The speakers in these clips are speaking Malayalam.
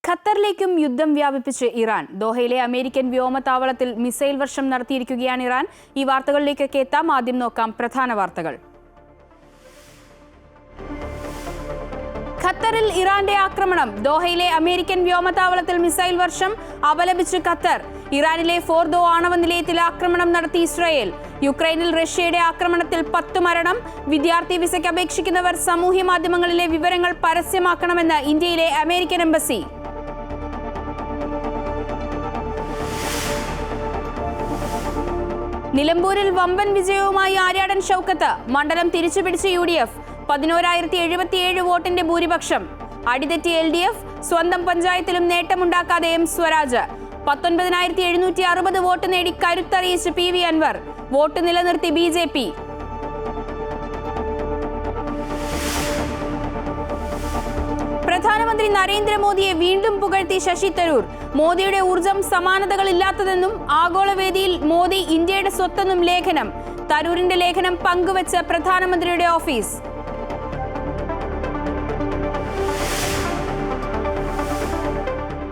ഖത്തറിലേക്കും യുദ്ധം വ്യാപിപ്പിച്ച് ഇറാൻ. ദോഹയിലെ അമേരിക്കൻ വ്യോമതാവളത്തിൽ മിസൈൽ വർഷം നടത്തിയിരിക്കുകയാണ് ഇറാൻ. ഈ വാർത്തകളിലേക്കൊക്കെ എത്താം. ആദ്യം നോക്കാം പ്രധാന വാർത്തകൾ. ഖത്തറിൽ ഇറാന്റെ ആക്രമണം. ദോഹയിലെ അമേരിക്കൻ വ്യോമതാവളത്തിൽ മിസൈൽ വർഷം അപലപിച്ച് ഖത്തർ. ഇറാനിലെ ഫോർദോ ആണവ നിലയത്തിൽ ആക്രമണം നടത്തി ഇസ്രായേൽ. യുക്രൈനിൽ റഷ്യയുടെ ആക്രമണത്തിൽ 10 മരണം. വിദ്യാർത്ഥി വിസയ്ക്ക് അപേക്ഷിക്കുന്നവർ സാമൂഹ്യ മാധ്യമങ്ങളിലെ വിവരങ്ങൾ പരസ്യമാക്കണമെന്ന് ഇന്ത്യയിലെ അമേരിക്കൻ എംബസി. നിലമ്പൂരിൽ വമ്പൻ വിജയവുമായി ആര്യാടൻ ഷൗക്കത്ത്. മണ്ഡലം തിരിച്ചുപിടിച്ച UDF. 11,077 വോട്ടിന്റെ ഭൂരിപക്ഷം. അടിതെറ്റി LDF. സ്വന്തം പഞ്ചായത്തിലും നേട്ടമുണ്ടാക്കാതെ M സ്വരാജ്. 19,760 വോട്ട് നേടി കരുത്തറിയിച്ച് PV അൻവർ. വോട്ട് നിലനിർത്തി BJP. പ്രധാനമന്ത്രി നരേന്ദ്രമോദിയെ വീണ്ടും പുകഴ്ത്തി ശശി തരൂർ. മോദിയുടെ ഊർജം സമാനതകളില്ലാത്തതെന്നും ആഗോളവേദിയിൽ മോദി ഇന്ത്യയുടെ സ്വത്തെന്നും ലേഖനം. തരൂരിന്റെ ലേഖനം പങ്കുവച്ച് പ്രധാനമന്ത്രിയുടെ ഓഫീസ്.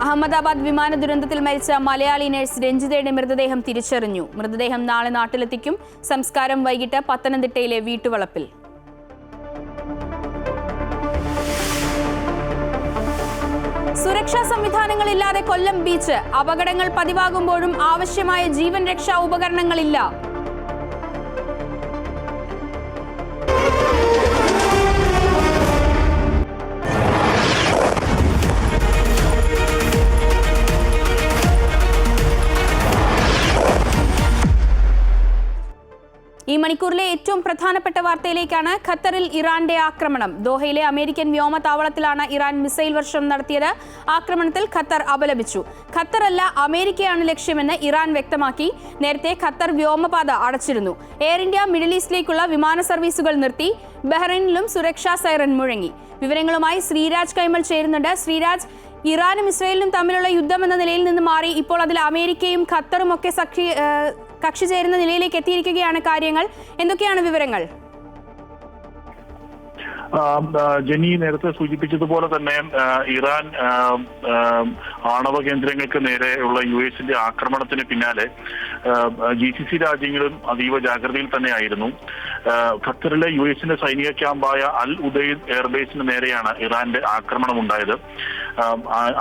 അഹമ്മദാബാദ് വിമാന ദുരന്തത്തിൽ മരിച്ച മലയാളി നഴ്സ് രഞ്ജിതയുടെ മൃതദേഹം തിരിച്ചറിഞ്ഞു. മൃതദേഹം നാളെ നാട്ടിലെത്തിക്കും. സംസ്കാരം വൈകിട്ട് പത്തനംതിട്ടയിലെ വീട്ടുവളപ്പിൽ. സുരക്ഷാ സംവിധാനങ്ങളില്ലാതെ കൊല്ലം ബീച്ച്. അപകടങ്ങൾ പതിവാകുമ്പോഴും ആവശ്യമായ ജീവൻ രക്ഷാ ഉപകരണങ്ങളില്ല. ഈ മണിക്കൂറിലെ ഏറ്റവും പ്രധാനപ്പെട്ട വാർത്തയിലേക്കാണ്. ഖത്തറിൽ ഇറാന്റെ ആക്രമണം. ദോഹയിലെ അമേരിക്കൻ വ്യോമതാവളത്തിലാണ് ഇറാൻ മിസൈൽ വർഷം നടത്തിയത്. ആക്രമണത്തിൽ ഖത്തർ അപലപിച്ചു. ഖത്തറല്ല അമേരിക്കയാണ് ലക്ഷ്യമെന്ന് ഇറാൻ വ്യക്തമാക്കി. നേരത്തെ ഖത്തർ വ്യോമപാത അടച്ചിരുന്നു. എയർ ഇന്ത്യ മിഡിൽ ഈസ്റ്റിലേക്കുള്ള വിമാന സർവീസുകൾ നിർത്തി. ബഹ്റൈനിലും സുരക്ഷാ സൈറൻ മുഴങ്ങി. വിവരങ്ങളുമായി ശ്രീരാജ് കൈമൾ ചേരുന്നുണ്ട്. ശ്രീരാജ്, ഇറാനും ഇസ്രായേലിനും തമ്മിലുള്ള യുദ്ധം എന്ന നിലയിൽ നിന്ന് മാറി ഇപ്പോൾ അതിൽ അമേരിക്കയും ഖത്തറും ഒക്കെ കക്ഷി ചേരുന്ന നിലയിലേക്ക് എത്തിയിരിക്കുകയാണ് കാര്യങ്ങൾ. എന്തൊക്കെയാണ് വിവരങ്ങൾ? ജനി നേരത്തെ സൂചിപ്പിച്ചതുപോലെ തന്നെ ഇറാൻ ആണവ കേന്ദ്രങ്ങൾക്ക് നേരെയുള്ള US-ന്റെ ആക്രമണത്തിന് പിന്നാലെ GCC രാജ്യങ്ങളും അതീവ ജാഗ്രതയിൽ തന്നെയായിരുന്നു. ഖത്തറിലെ US-ന്റെ സൈനിക ക്യാമ്പായ അൽ ഉദൈദ് എയർബേസിന് നേരെയാണ് ഇറാന്റെ ആക്രമണം ഉണ്ടായത്.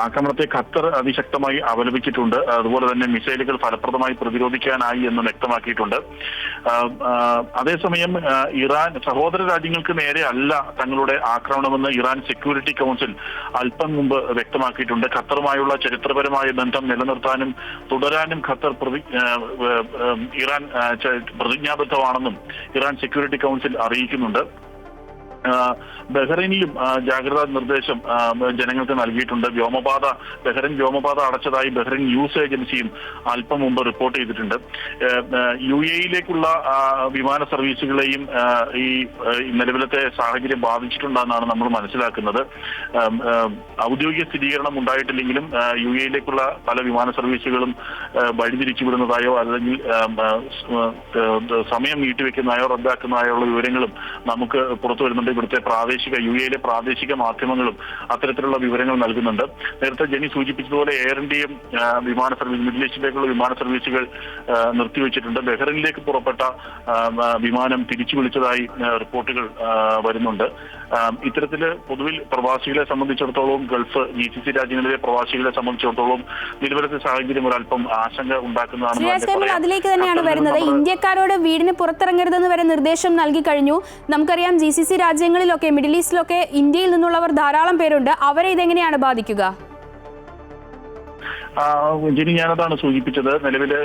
ആക്രമണത്തെ ഖത്തർ അതിശക്തമായി അപലപിച്ചിട്ടുണ്ട്. അതുപോലെ തന്നെ മിസൈലുകൾ ഫലപ്രദമായി പ്രതിരോധിക്കാനായി എന്ന് വ്യക്തമാക്കിയിട്ടുണ്ട്. അതേസമയം ഇറാൻ സഹോദര രാജ്യങ്ങൾക്ക് നേരെ അല്ല തങ്ങളുടെ ആക്രമണമെന്ന് ഇറാൻ സെക്യൂരിറ്റി കൗൺസിൽ അല്പം മുമ്പ് വ്യക്തമാക്കിയിട്ടുണ്ട്. ഖത്തറുമായുള്ള ചരിത്രപരമായ ബന്ധം നിലനിർത്താനും തുടരാനും ഖത്തർ ഇറാൻ പ്രതിജ്ഞാബദ്ധമാണെന്നും ഇറാൻ സെക്യൂരിറ്റി കൗൺസിൽ അറിയിക്കുന്നുണ്ട്. ബഹ്റൈനിലും ജാഗ്രതാ നിർദ്ദേശം ജനങ്ങൾക്ക് നൽകിയിട്ടുണ്ട്. ബഹ്റൈൻ വ്യോമപാത അടച്ചതായി ബഹ്റൈൻ ന്യൂസ് ഏജൻസിയും അല്പം മുമ്പ് റിപ്പോർട്ട് ചെയ്തിട്ടുണ്ട്. UAE-യിലേക്കുള്ള വിമാന സർവീസുകളെയും ഈ നിലവിലത്തെ സാഹചര്യം ബാധിച്ചിട്ടുണ്ടെന്നാണ് നമ്മൾ മനസ്സിലാക്കുന്നത്. ഔദ്യോഗിക സ്ഥിരീകരണം ഉണ്ടായിട്ടില്ലെങ്കിലും UAE-യിലേക്കുള്ള പല വിമാന സർവീസുകളും വഴിതിരിച്ചുവിടുന്നതായോ അല്ലെങ്കിൽ സമയം നീട്ടിവെക്കുന്നതായോ റദ്ദാക്കുന്നതായോ ഉള്ള വിവരങ്ങളും നമുക്ക് പുറത്തു വരുന്നുണ്ട്. ഇവിടുത്തെ UAE-യിലെ പ്രാദേശിക മാധ്യമങ്ങളും അത്തരത്തിലുള്ള വിവരങ്ങൾ നൽകുന്നുണ്ട്. നേരത്തെ ജനി സൂചിപ്പിച്ചതുപോലെ എയർ ഇന്ത്യയും വിമാന സർവീസ് മിഡിൽ ഈസ്റ്റിലേക്കുള്ള വിമാന സർവീസുകൾ നിർത്തിവെച്ചിട്ടുണ്ട്. ബഹ്റൈനിലേക്ക് പുറപ്പെട്ട വിമാനം തിരിച്ചു വിളിച്ചതായി റിപ്പോർട്ടുകൾ വരുന്നുണ്ട്. ഇത്തരത്തില് പൊതുവിൽ പ്രവാസികളെ സംബന്ധിച്ചിടത്തോളം ഗൾഫ് GCC രാജ്യങ്ങളിലെ പ്രവാസികളെ സംബന്ധിച്ചിടത്തോളം നിലവിലത്തെ സാഹചര്യം ഒരല്പം ആശങ്ക ഉണ്ടാക്കുന്നതാണ്. അതിലേക്ക് തന്നെയാണ് വരുന്നത്. ഇന്ത്യക്കാരോട് വീടിന് പുറത്തിറങ്ങരുതെന്ന് വരെ നിർദ്ദേശം നൽകി കഴിഞ്ഞു. നമുക്കറിയാം GCC രാജ്യങ്ങളിലൊക്കെ മിഡിൽ ഈസ്റ്റിലൊക്കെ ഇന്ത്യയിൽ നിന്നുള്ളവർ ധാരാളം പേരുണ്ട്. അവരെ ഇതെങ്ങനെയാണ് ബാധിക്കുക? ജിനി, ഞാനതാണ് സൂചിപ്പിച്ചത്. നിലവില്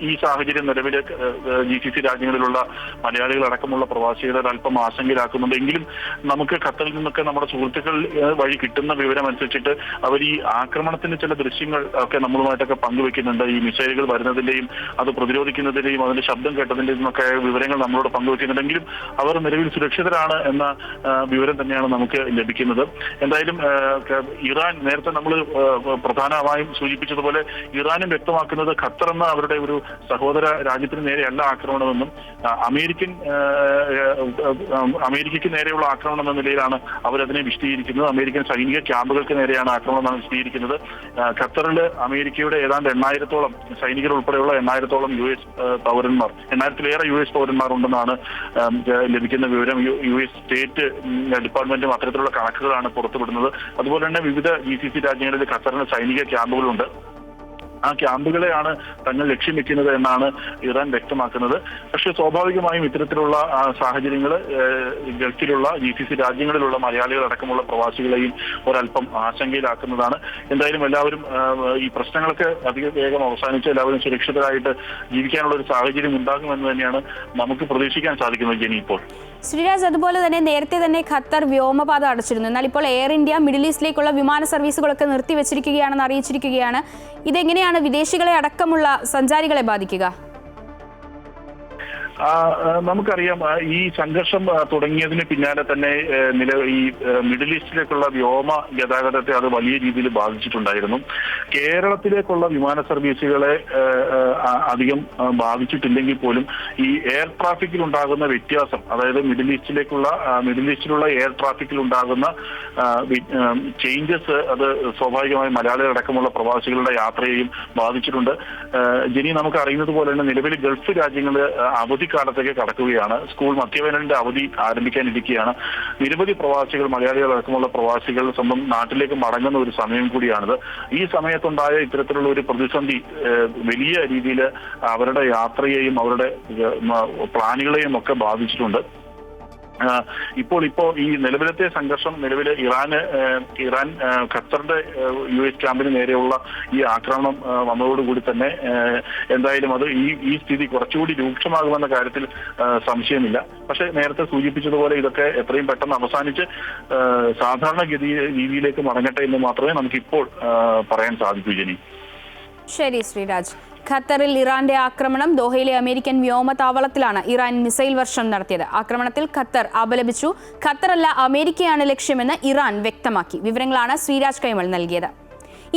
ഈ സാഹചര്യം നിലവില് GCC രാജ്യങ്ങളിലുള്ള മലയാളികൾ അടക്കമുള്ള പ്രവാസികളെ അല്പം ആശങ്കയിലാക്കുന്നുണ്ട്. എങ്കിലും നമുക്ക് ഖത്തറിൽ നിന്നൊക്കെ നമ്മുടെ സുഹൃത്തുക്കൾ വഴി കിട്ടുന്ന വിവരം അനുസരിച്ചിട്ട് അവർ ഈ ആക്രമണത്തിന്റെ ചില ദൃശ്യങ്ങൾ ഒക്കെ നമ്മളുമായിട്ടൊക്കെ പങ്കുവെക്കുന്നുണ്ട്. ഈ മിസൈലുകൾ വരുന്നതിന്റെയും അത് പ്രതിരോധിക്കുന്നതിന്റെയും അതിന്റെ ശബ്ദം കേട്ടതിന്റെയും ഒക്കെ വിവരങ്ങൾ നമ്മളോട് പങ്കുവെക്കുന്നുണ്ടെങ്കിലും അവർ നിലവിൽ സുരക്ഷിതരാണ് എന്ന വിവരം തന്നെയാണ് നമുക്ക് ലഭിക്കുന്നത്. എന്തായാലും ഇറാൻ നേരത്തെ നമ്മൾ പ്രധാനമായി സ്വാഭാവികമായും സൂചിപ്പിച്ചതുപോലെ ഇറാനും വ്യക്തമാക്കുന്നത് ഖത്തർ എന്ന അവരുടെ ഒരു സഹോദര രാജ്യത്തിന് നേരെയല്ല ആക്രമണമെന്നും അമേരിക്കയ്ക്ക് നേരെയുള്ള ആക്രമണം എന്ന നിലയിലാണ് അവരതിനെ വിശദീകരിക്കുന്നത്. അമേരിക്കൻ സൈനിക ക്യാമ്പുകൾക്ക് നേരെയാണ് ആക്രമണമെന്നാണ് വിശദീകരിക്കുന്നത്. ഖത്തറിൽ അമേരിക്കയുടെ ഏതാണ്ട് 8,000-ഓളം സൈനികർ ഉൾപ്പെടെയുള്ള 8,000-ഓളം US പൗരന്മാർ, 8,000-ലേറെ US പൗരന്മാർ ഉണ്ടെന്നാണ് ലഭിക്കുന്ന വിവരം. US സ്റ്റേറ്റ് ഡിപ്പാർട്ട്മെന്റും അത്തരത്തിലുള്ള കണക്കുകളാണ് പുറത്തുവിടുന്നത്. അതുപോലെ തന്നെ വിവിധ GCC രാജ്യങ്ങളിൽ ഖത്തറിന് സൈനിക ക്യാമ്പുകളുണ്ട്. ആ ക്യാമ്പുകളെയാണ് തങ്ങൾ ലക്ഷ്യം വെക്കുന്നത് എന്നാണ് ഇറാൻ വ്യക്തമാക്കുന്നത്. പക്ഷേ സ്വാഭാവികമായും ഇത്തരത്തിലുള്ള സാഹചര്യങ്ങൾ ഗൾഫിലുള്ള GCC രാജ്യങ്ങളിലുള്ള മലയാളികൾ അടക്കമുള്ള പ്രവാസികളെയും ഒരല്പം ആശങ്കയിലാക്കുന്നതാണ്. എന്തായാലും എല്ലാവരും ഈ പ്രശ്നങ്ങളൊക്കെ അധികം വേഗം അവസാനിച്ച് എല്ലാവരും സുരക്ഷിതരായിട്ട് ജീവിക്കാനുള്ള ഒരു സാഹചര്യം ഉണ്ടാകുമെന്ന് തന്നെയാണ് നമുക്ക് പ്രതീക്ഷിക്കാൻ സാധിക്കുന്നത് ജെനി. ഇപ്പോൾ ശ്രീരാജ്, അതുപോലെ തന്നെ നേരത്തെ തന്നെ ഖത്തർ വ്യോമപാത അടച്ചിരുന്നു. എന്നാൽ ഇപ്പോൾ എയർ ഇന്ത്യ മിഡിൽ ഈസ്റ്റിലേക്കുള്ള വിമാന സർവീസുകളൊക്കെ നിർത്തിവെച്ചിരിക്കുകയാണെന്ന് അറിയിച്ചിരിക്കുകയാണ്. ഇതെങ്ങനെയാണ് വിദേശികളെ അടക്കമുള്ള സഞ്ചാരികളെ ബാധിക്കുക? നമുക്കറിയാം, ഈ സംഘർഷം തുടങ്ങിയതിന് പിന്നാലെ തന്നെ ഈ മിഡിൽ ഈസ്റ്റിലേക്കുള്ള വ്യോമ ഗതാഗതത്തെ അത് വലിയ രീതിയിൽ ബാധിച്ചിട്ടുണ്ടായിരുന്നു. കേരളത്തിലേക്കുള്ള വിമാന സർവീസുകളെ അധികം ബാധിച്ചിട്ടില്ലെങ്കിൽ പോലും ഈ എയർ ട്രാഫിക്കിൽ ഉണ്ടാകുന്ന വ്യത്യാസം, അതായത് മിഡിൽ ഈസ്റ്റിലുള്ള എയർ ട്രാഫിക്കിൽ ഉണ്ടാകുന്ന ചേഞ്ചസ്, അത് സ്വാഭാവികമായും മലയാളികളടക്കമുള്ള പ്രവാസികളുടെ യാത്രയെയും ബാധിച്ചിട്ടുണ്ട്. ജെനി, നമുക്ക് അറിയുന്നത് പോലെ തന്നെ നിലവിൽ ഗൾഫ് രാജ്യങ്ങൾ അവധിക്കാലത്തേക്ക് കടക്കുകയാണ്. സ്കൂൾ മധ്യവേനലിന്റെ അവധി ആരംഭിക്കാനിരിക്കുകയാണ്. നിരവധി പ്രവാസികൾ, മലയാളികൾ അടക്കമുള്ള പ്രവാസികൾ സ്വന്തം നാട്ടിലേക്ക് മടങ്ങുന്ന ഒരു സമയം കൂടിയാണിത്. ഈ സമയത്തുണ്ടായ ഇത്തരത്തിലുള്ള ഒരു പ്രതിസന്ധി വലിയ രീതിയിൽ അവരുടെ യാത്രയെയും അവരുടെ പ്ലാനുകളെയും ഒക്കെ ബാധിച്ചിട്ടുണ്ട്. ഇപ്പോൾ ഈ നിലവിലത്തെ സംഘർഷം, ഇറാൻ ഖത്തറിന്റെ US ക്യാമ്പിന് നേരെയുള്ള ഈ ആക്രമണം വന്നതോടുകൂടി തന്നെ എന്തായാലും അത് ഈ സ്ഥിതി കുറച്ചുകൂടി രൂക്ഷമാകുമെന്ന കാര്യത്തിൽ സംശയമില്ല. പക്ഷെ നേരത്തെ സൂചിപ്പിച്ചതുപോലെ ഇതൊക്കെ എത്രയും പെട്ടെന്ന് അവസാനിച്ച് സാധാരണ രീതിയിലേക്ക് മടങ്ങട്ടെ എന്ന് മാത്രമേ നമുക്കിപ്പോൾ പറയാൻ സാധിക്കൂ ജെനി. ശരി ശ്രീരാജ്. ഖത്തറിൽ ഇറാന്റെ ആക്രമണം. ദോഹയിലെ അമേരിക്കൻ വ്യോമതാവളത്തിലാണ് ഇറാൻ മിസൈൽ വർഷം നടത്തിയത്. ആക്രമണത്തിൽ ഖത്തർ അപലപിച്ചു. ഖത്തറല്ല അമേരിക്കയാണ് ലക്ഷ്യമെന്ന് ഇറാൻ വ്യക്തമാക്കി. വിവരങ്ങളാണ് ശ്രീരാജ് കൈമൾ നൽകിയത്.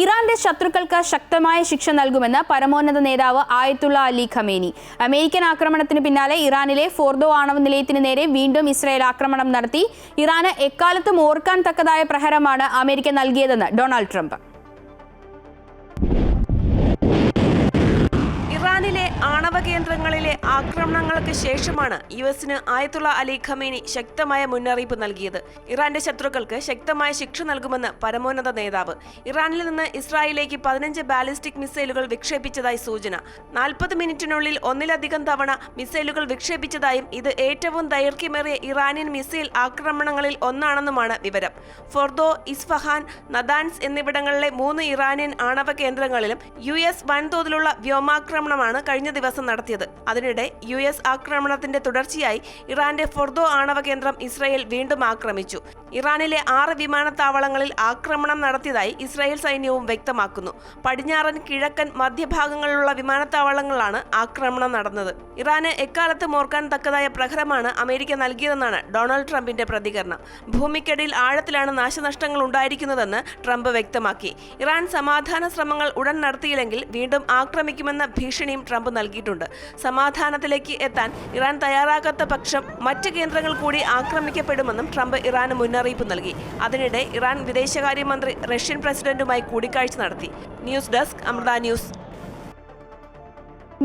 ഇറാന്റെ ശത്രുക്കൾക്ക് ശക്തമായ ശിക്ഷ നൽകുമെന്ന് പരമോന്നത നേതാവ് ആയത്തുള്ള അലി ഖമേനി. അമേരിക്കൻ ആക്രമണത്തിന് പിന്നാലെ ഇറാനിലെ ഫോർദോ ആണവ നിലയത്തിന് നേരെ വീണ്ടും ഇസ്രായേൽ ആക്രമണം നടത്തി. ഇറാന് എക്കാലത്തും ഓർക്കാൻ തക്കതായ പ്രഹരമാണ് അമേരിക്ക നൽകിയതെന്ന് ഡൊണാൾഡ് ട്രംപ്. ഇറാനിലെ ആണവ കേന്ദ്രങ്ങളിലെ ആക്രമണങ്ങൾക്ക് ശേഷമാണ് യുഎസിന് ആയത്തുള്ള അലി ഖമേനി ശക്തമായ മുന്നറിയിപ്പ് നൽകിയത്. ഇറാന്റെ ശത്രുക്കൾക്ക് ശക്തമായ ശിക്ഷ നൽകുമെന്ന് പരമോന്നത നേതാവ്. ഇറാനിൽ നിന്ന് ഇസ്രായേലിലേക്ക് 15 ബാലിസ്റ്റിക് മിസൈലുകൾ വിക്ഷേപിച്ചതായി സൂചന. 40 മിനിറ്റിനുള്ളിൽ 1-ലധികം തവണ മിസൈലുകൾ വിക്ഷേപിച്ചതായും ഇത് ഏറ്റവും ദൈർഘ്യമേറിയ ഇറാനിയൻ മിസൈൽ ആക്രമണങ്ങളിൽ ഒന്നാണെന്നുമാണ് വിവരം. ഫോർദോ, ഇസ്ഫഹാൻ, നദാൻസ് എന്നിവിടങ്ങളിലെ 3 ഇറാനിയൻ ആണവ കേന്ദ്രങ്ങളിലും US വൻതോതിലുള്ള വ്യോമാക്രമണമാണ് കഴിഞ്ഞ ദിവസം നടത്തിയത്. അതിനിടെ US ആക്രമണത്തിന്റെ തുടർച്ചയായി ഇറാന്റെ ഫോർദോ ആണവ കേന്ദ്രം ഇസ്രായേൽ വീണ്ടും ആക്രമിച്ചു. ഇറാനിലെ 6 വിമാനത്താവളങ്ങളിൽ ആക്രമണം നടത്തിയതായി ഇസ്രായേൽ സൈന്യവും വ്യക്തമാക്കുന്നു. പടിഞ്ഞാറൻ, കിഴക്കൻ, മധ്യഭാഗങ്ങളിലുള്ള വിമാനത്താവളങ്ങളിലാണ് ആക്രമണം നടന്നത്. ഇറാന് എക്കാലത്തും ഓർക്കാൻ തക്കതായ പ്രഹരമാണ് അമേരിക്ക നൽകിയതെന്നാണ് ഡൊണാൾഡ് ട്രംപിന്റെ പ്രതികരണം. ഭൂമിക്കടിയിൽ ആഴത്തിലാണ് നാശനഷ്ടങ്ങൾ ഉണ്ടായിരിക്കുന്നതെന്ന് ട്രംപ് വ്യക്തമാക്കി. ഇറാൻ സമാധാന ശ്രമങ്ങൾ ഉടൻ നടത്തിയില്ലെങ്കിൽ വീണ്ടും ആക്രമിക്കുമെന്ന ഭീഷണിയും ട്രംപ് നൽകിയിട്ടുണ്ട്. സമാധാനത്തിലേക്ക് എത്താൻ ഇറാൻ തയ്യാറാകാത്ത പക്ഷം മറ്റ് കേന്ദ്രങ്ങൾ കൂടി ആക്രമിക്കപ്പെടുമെന്നും ട്രംപ് ഇറാന് മുന്നറിയിപ്പ് നൽകി. അതിനിടെ ഇറാൻ വിദേശകാര്യമന്ത്രി റഷ്യൻ പ്രസിഡന്റുമായി കൂടിക്കാഴ്ച നടത്തി. News desk, Amrita news.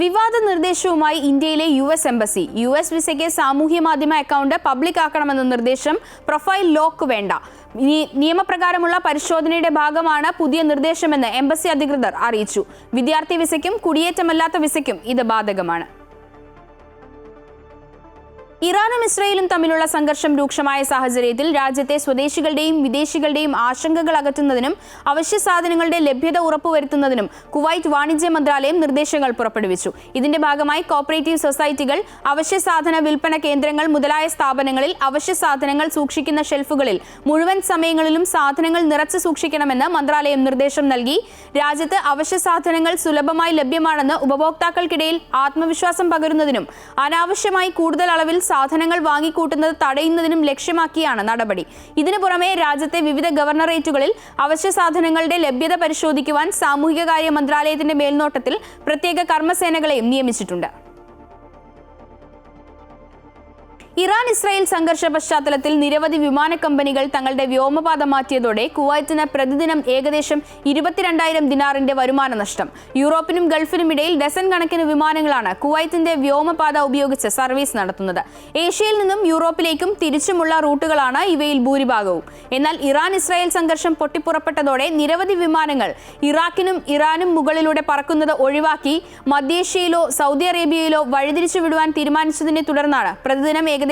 വിവാദ നിർദ്ദേശവുമായി ഇന്ത്യയിലെ US എംബസി. US വിസയ്ക്ക് സാമൂഹ്യ മാധ്യമ അക്കൗണ്ട് പബ്ലിക് ആക്കണമെന്ന നിർദ്ദേശം. പ്രൊഫൈൽ ലോക്ക് വേണ്ട. നിയമപ്രകാരമുള്ള പരിശോധനയുടെ ഭാഗമാണ് പുതിയ നിർദ്ദേശമെന്ന് എംബസി അധികൃതർ അറിയിച്ചു. വിദ്യാർത്ഥി വിസയ്ക്കും കുടിയേറ്റമല്ലാത്ത വിസയ്ക്കും ഇത് ബാധകമാണ്. ഇറാനും ഇസ്രയേലും തമ്മിലുള്ള സംഘർഷം രൂക്ഷമായ സാഹചര്യത്തിൽ രാജ്യത്തെ സ്വദേശികളുടെയും വിദേശികളുടെയും ആശങ്കകൾ അകറ്റുന്നതിനും അവശ്യ സാധനങ്ങളുടെ ലഭ്യത ഉറപ്പുവരുത്തുന്നതിനും കുവൈറ്റ് വാണിജ്യ മന്ത്രാലയം നിർദ്ദേശങ്ങൾ പുറപ്പെടുവിച്ചു. ഇതിന്റെ ഭാഗമായി കോപ്പറേറ്റീവ് സൊസൈറ്റികൾ, അവശ്യ സാധന വിൽപ്പന കേന്ദ്രങ്ങൾ മുതലായ സ്ഥാപനങ്ങളിൽ അവശ്യ സാധനങ്ങൾ സൂക്ഷിക്കുന്ന ഷെൽഫുകളിൽ മുഴുവൻ സമയങ്ങളിലും സാധനങ്ങൾ നിറച്ചു സൂക്ഷിക്കണമെന്ന് മന്ത്രാലയം നിർദ്ദേശം നൽകി. രാജ്യത്ത് അവശ്യ സാധനങ്ങൾ സുലഭമായി ലഭ്യമാണെന്ന് ഉപഭോക്താക്കൾക്കിടയിൽ ആത്മവിശ്വാസം പകരുന്നതിനും അനാവശ്യമായി കൂടുതൽ അളവിൽ സാധനങ്ങൾ വാങ്ങിക്കൂട്ടുന്നത് തടയുന്നതിനും ലക്ഷ്യമാക്കിയാണ് നടപടി. ഇതിനു പുറമെ രാജ്യത്തെ വിവിധ ഗവർണറേറ്റുകളിൽ അവശ്യ സാധനങ്ങളുടെ ലഭ്യത പരിശോധിക്കുവാൻ സാമൂഹികകാര്യ മന്ത്രാലയത്തിന്റെ മേൽനോട്ടത്തിൽ പ്രത്യേക കർമ്മസേനകളെയും നിയമിച്ചിട്ടുണ്ട്. ഇറാൻ ഇസ്രായേൽ സംഘർഷ പശ്ചാത്തലത്തിൽ നിരവധി വിമാന കമ്പനികൾ തങ്ങളുടെ വ്യോമപാത മാറ്റിയതോടെ കുവൈറ്റിന് പ്രതിദിനം ഏകദേശം 22,000 ദിനാറിന്റെ വരുമാന നഷ്ടം. യൂറോപ്പിനും ഗൾഫിനും ഇടയിൽ ഡസൻ കണക്കിന് വിമാനങ്ങളാണ് കുവൈറ്റിന്റെ വ്യോമപാത ഉപയോഗിച്ച് സർവീസ് നടത്തുന്നത്. ഏഷ്യയിൽ നിന്നും യൂറോപ്പിലേക്കും തിരിച്ചുമുള്ള റൂട്ടുകളാണ് ഇവയിൽ ഭൂരിഭാഗവും. എന്നാൽ ഇറാൻ ഇസ്രായേൽ സംഘർഷം പൊട്ടിപ്പുറപ്പെട്ടതോടെ നിരവധി വിമാനങ്ങൾ ഇറാഖിനും ഇറാനും മുകളിലൂടെ പറക്കുന്നത് ഒഴിവാക്കി മധ്യേഷ്യയിലോ സൗദി അറേബ്യയിലോ വഴിതിരിച്ചു വിടുവാൻ തീരുമാനിച്ചതിനെ തുടർന്നാണ് പ്രതിദിനം ഏകദേശം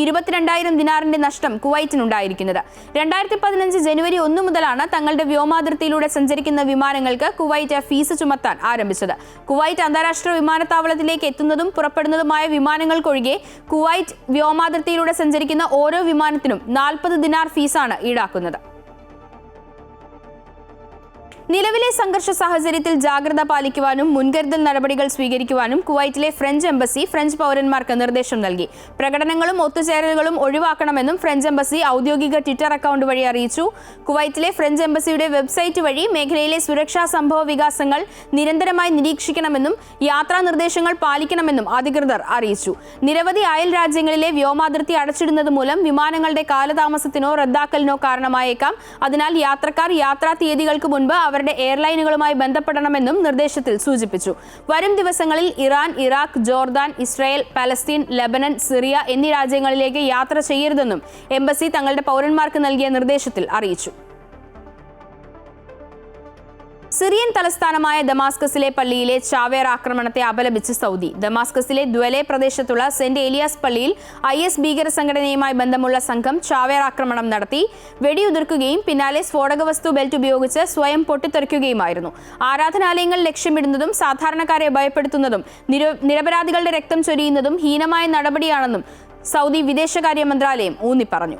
22,000 ദിനാറിന്റെ നഷ്ടം കുവൈറ്റിനുണ്ടായിരിക്കുന്നത്. 2015 ജനുവരി 1 മുതലാണ് തങ്ങളുടെ വ്യോമാതിർത്തിയിലൂടെ സഞ്ചരിക്കുന്ന വിമാനങ്ങൾക്ക് കുവൈറ്റ് ഫീസ് ചുമത്താൻ ആരംഭിച്ചത്. കുവൈറ്റ് അന്താരാഷ്ട്ര വിമാനത്താവളത്തിലേക്ക് എത്തുന്നതും പുറപ്പെടുന്നതുമായ വിമാനങ്ങൾക്കൊഴികെ കുവൈറ്റ് വ്യോമാതിർത്തിയിലൂടെ സഞ്ചരിക്കുന്ന ഓരോ വിമാനത്തിനും 40 ദിനാർ ഫീസാണ് ഈടാക്കുന്നത്. നിലവിലെ സംഘർഷ സാഹചര്യത്തിൽ ജാഗ്രത പാലിക്കുവാനും മുൻകരുതൽ നടപടികൾ സ്വീകരിക്കുവാനും കുവൈറ്റിലെ ഫ്രഞ്ച് എംബസി ഫ്രഞ്ച് പൗരന്മാർക്ക് നിർദ്ദേശം നൽകി. പ്രകടനങ്ങളും ഒത്തുചേരലുകളും ഒഴിവാക്കണമെന്നും ഫ്രഞ്ച് എംബസി ഔദ്യോഗിക ട്വിറ്റർ അക്കൗണ്ട് വഴി അറിയിച്ചു. കുവൈറ്റിലെ ഫ്രഞ്ച് എംബസിയുടെ വെബ്സൈറ്റ് വഴി മേഖലയിലെ സുരക്ഷാ സംഭവ വികാസങ്ങൾ നിരന്തരമായി നിരീക്ഷിക്കണമെന്നും യാത്രാ നിർദ്ദേശങ്ങൾ പാലിക്കണമെന്നും അധികൃതർ അറിയിച്ചു. നിരവധി അയൽ രാജ്യങ്ങളിലെ വ്യോമാതിർത്തി അടച്ചിടുന്നത് മൂലം വിമാനങ്ങളുടെ കാലതാമസത്തിനോ റദ്ദാക്കലിനോ കാരണമായേക്കാം. അതിനാൽ യാത്രക്കാർ യാത്രാ തീയതികൾക്ക് മുൻപ് അവരുടെ എയർലൈനുകളുമായി ബന്ധപ്പെടണമെന്നും നിർദ്ദേശത്തിൽ സൂചിപ്പിച്ചു. വരും ദിവസങ്ങളിൽ Iran, Iraq, Jordan, Israel, Palestine, Lebanon, Syria എന്നീ രാജ്യങ്ങളിലേക്ക് യാത്ര ചെയ്യരുതെന്നും എംബസി തങ്ങളുടെ പൗരന്മാർക്ക് നൽകിയ നിർദ്ദേശത്തിൽ അറിയിച്ചു. സിറിയൻ തലസ്ഥാനമായ ദമാസ്കസിലെ പള്ളിയിലെ ചാവേർ ആക്രമണത്തെ അപലപിച്ച് സൗദി. ദമാസ്കസിലെ ദ്വലെ പ്രദേശത്തുള്ള സെന്റ് ഏലിയാസ് പള്ളിയിൽ IS ഭീകര സംഘടനയുമായി ബന്ധമുള്ള സംഘം ചാവേർ ആക്രമണം നടത്തി. വെടിയുതിർക്കുകയും പിന്നാലെ സ്ഫോടക വസ്തു ബെൽറ്റ് ഉപയോഗിച്ച് സ്വയം പൊട്ടിത്തെറിക്കുകയുമായിരുന്നു. ആരാധനാലയങ്ങൾ ലക്ഷ്യമിടുന്നതും സാധാരണക്കാരെ ഭയപ്പെടുത്തുന്നതും നിരപരാധികളുടെ രക്തം ചൊരിയുന്നതും ഹീനമായ നടപടിയാണെന്നും സൗദി വിദേശകാര്യ മന്ത്രാലയം ഊന്നിപ്പറഞ്ഞു.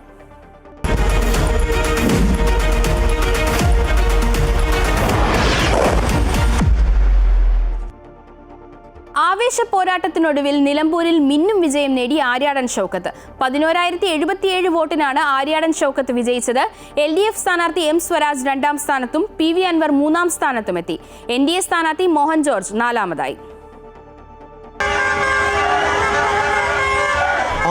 ആവേശ പോരാട്ടത്തിനൊടുവിൽ നിലമ്പൂരിൽ മിന്നും വിജയം നേടി ആര്യാടൻ ഷൗക്കത്ത്. 11,077 വോട്ടിനാണ് ആര്യാടൻ ഷൗക്കത്ത് വിജയിച്ചത്. LDF സ്ഥാനാർത്ഥി M സ്വരാജ് 2ാം സ്ഥാനത്തും PV അൻവർ 3ാം സ്ഥാനത്തുമെത്തി. NDA സ്ഥാനാർത്ഥി മോഹൻ ജോർജ് 4ാമതായി.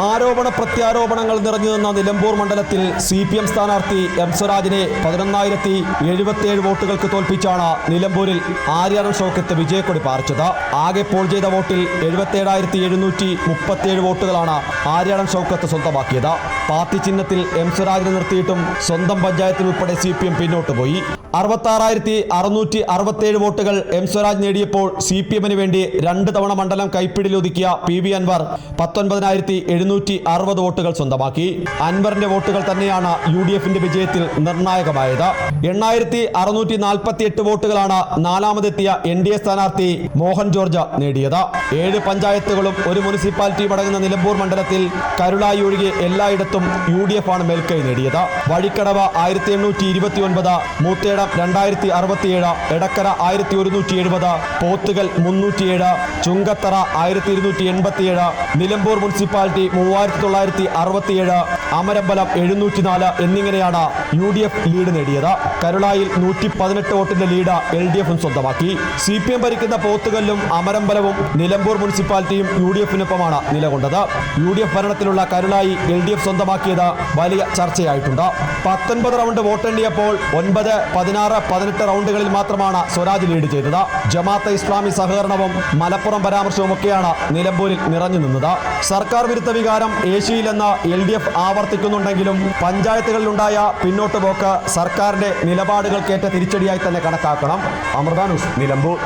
ആരോപണ പ്രത്യാരോപണങ്ങൾ നിറഞ്ഞു നിന്ന നിലമ്പൂർ മണ്ഡലത്തിൽ CPM സ്ഥാനാർത്ഥി M സ്വരാജിനെ 11,077 വോട്ടുകൾക്ക് തോൽപ്പിച്ചാണ് നിലമ്പൂരിൽ ആര്യാടൻ ഷൗക്കത്ത് വിജയക്കൊടി പാറിച്ചത്. ആകെ പോൾ ചെയ്ത വോട്ടിൽ 77,737 വോട്ടുകളാണ് ആര്യാടൻ ഷൗക്കത്ത് സ്വന്തമാക്കിയത്. പാർട്ടി ചിഹ്നത്തിൽ M സ്വരാജിനെ നിർത്തിയിട്ടും സ്വന്തം പഞ്ചായത്തിൽ ഉൾപ്പെടെ CPM പിന്നോട്ട് പോയി. 66,667 വോട്ടുകൾ M സ്വരാജ് നേടിയപ്പോൾ CPM-ന് വേണ്ടി 2 തവണ മണ്ഡലം കൈപ്പിടിയിലൊതുക്കിയ PV അൻവർ 19,760 വോട്ടുകൾ സ്വന്തമാക്കി. അൻവറിന്റെ വോട്ടുകൾ തന്നെയാണ് UDF-ന്റെ വിജയത്തിൽ നിർണായകമായത്. 8,648 വോട്ടുകളാണ് 4ാമതെത്തിയ NDA സ്ഥാനാർത്ഥി മോഹൻ ജോർജ് നേടിയത്. 7 പഞ്ചായത്തുകളും 1 മുനിസിപ്പാലിറ്റിയും അടങ്ങുന്ന നിലമ്പൂർ മണ്ഡലത്തിൽ കരുളായി ഒഴികെ എല്ലായിടത്തും UDF ആണ് മേൽക്കൈ നേടിയത്. വഴിക്കടവ് 1,829, മൂത്തേടം 2,067, എടക്കര 1,170, പോത്തുകൽ 307, ചുങ്കത്തറ 1,287, നിലമ്പൂർ മുനിസിപ്പാലിറ്റി 3,967, അമരമ്പലം 704 എന്നിങ്ങനെയാണ് UDF ലീഡ് നേടിയത്. കരുളായിൽ 118 വോട്ടിന്റെ ലീഡ് LDF സ്വന്തമാക്കി. CPM ഭരിക്കുന്ന പോത്തുകല്ലും അമരമ്പലവും നിലമ്പൂർ മുനിസിപ്പാലിറ്റിയും UDF-നൊപ്പമാണ് നിലകൊണ്ടത്. UDF ഭരണത്തിലുള്ള കരുളായി LDF സ്വന്തമാക്കിയത് വലിയ ചർച്ചയായിട്ടുണ്ട്. 19 റൗണ്ട് വോട്ടെണ്ണിയപ്പോൾ 9, 16, 18 റൗണ്ടുകളിൽ മാത്രമാണ് സ്വരാജ് ലീഡ് ചെയ്തത്. ജമാഅത്തെ ഇസ്ലാമി സഹകരണവും മലപ്പുറം പരാമർശവും ഒക്കെയാണ് നിലമ്പൂരിൽ നിറഞ്ഞു നിന്നത്. സർക്കാർ വിരുദ്ധ വികാരം ഏഷ്യയിലെന്ന് LDF ആവർത്തിക്കുന്നുണ്ടെങ്കിലും പഞ്ചായത്തുകളിലുണ്ടായ പിന്നോട്ട് പോക്ക് സർക്കാരിന്റെ നിലപാടുകൾക്കേറ്റ തിരിച്ചടിയായി തന്നെ കണക്കാക്കണം. അമൃത ന്യൂസ്, നിലമ്പൂർ.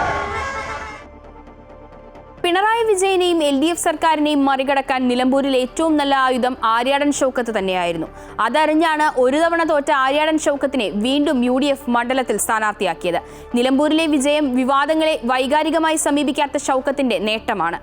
പിണറായി വിജയനെയും LDF സർക്കാരിനെയും മറികടക്കാൻ നിലമ്പൂരിൽ ഏറ്റവും നല്ല ആയുധം ആര്യാടൻ ഷൗക്കത്ത് തന്നെയായിരുന്നു. അതറിഞ്ഞാണ് ഒരു തവണ തോറ്റ ആര്യാടൻ ഷൗക്കത്തിനെ വീണ്ടും UDF മണ്ഡലത്തിൽ സ്ഥാനാർത്ഥിയാക്കിയത്. നിലമ്പൂരിലെ വിജയം വിവാദങ്ങളെ വൈകാരികമായി സമീപിക്കാത്ത ഷൗക്കത്തിന്റെ നേട്ടമാണ്.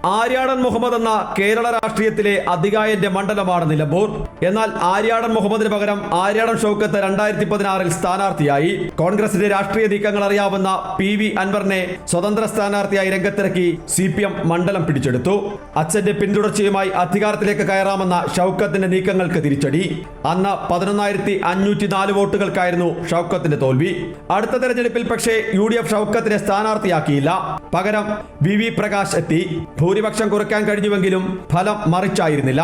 ആര്യാടൻ മുഹമ്മദ് എന്ന കേരള രാഷ്ട്രീയത്തിലെ അതികായന്റെ മണ്ഡലമാണ് നിലമ്പൂർ. എന്നാൽ ആര്യാടൻ മുഹമ്മദിന് പകരം ആര്യാടൻ ഷൗക്കത്ത് 2016 സ്ഥാനാർത്ഥിയായി. കോൺഗ്രസിന്റെ രാഷ്ട്രീയ നീക്കങ്ങൾ അറിയാവുന്ന PV അൻവറിനെ സ്വതന്ത്ര സ്ഥാനാർത്ഥിയായി രംഗത്തിറക്കി CPM മണ്ഡലം പിടിച്ചെടുത്തു. അച്ഛന്റെ പിന്തുടർച്ചയുമായി അധികാരത്തിലേക്ക് കയറാമെന്ന ഷൗക്കത്തിന്റെ നീക്കങ്ങൾക്ക് തിരിച്ചടി. അന്ന് 11,504 വോട്ടുകൾക്കായിരുന്നു ഷൗക്കത്തിന്റെ തോൽവി. അടുത്ത തെരഞ്ഞെടുപ്പിൽ പക്ഷേ UDF ഷൗക്കത്തിനെ സ്ഥാനാർത്ഥിയാക്കിയില്ല. പകരം VV പ്രകാശ് എത്തി. ഭൂരിപക്ഷം കുറയ്ക്കാൻ കഴിഞ്ഞുവെങ്കിലും ഫലം മറിച്ചായിരുന്നില്ല.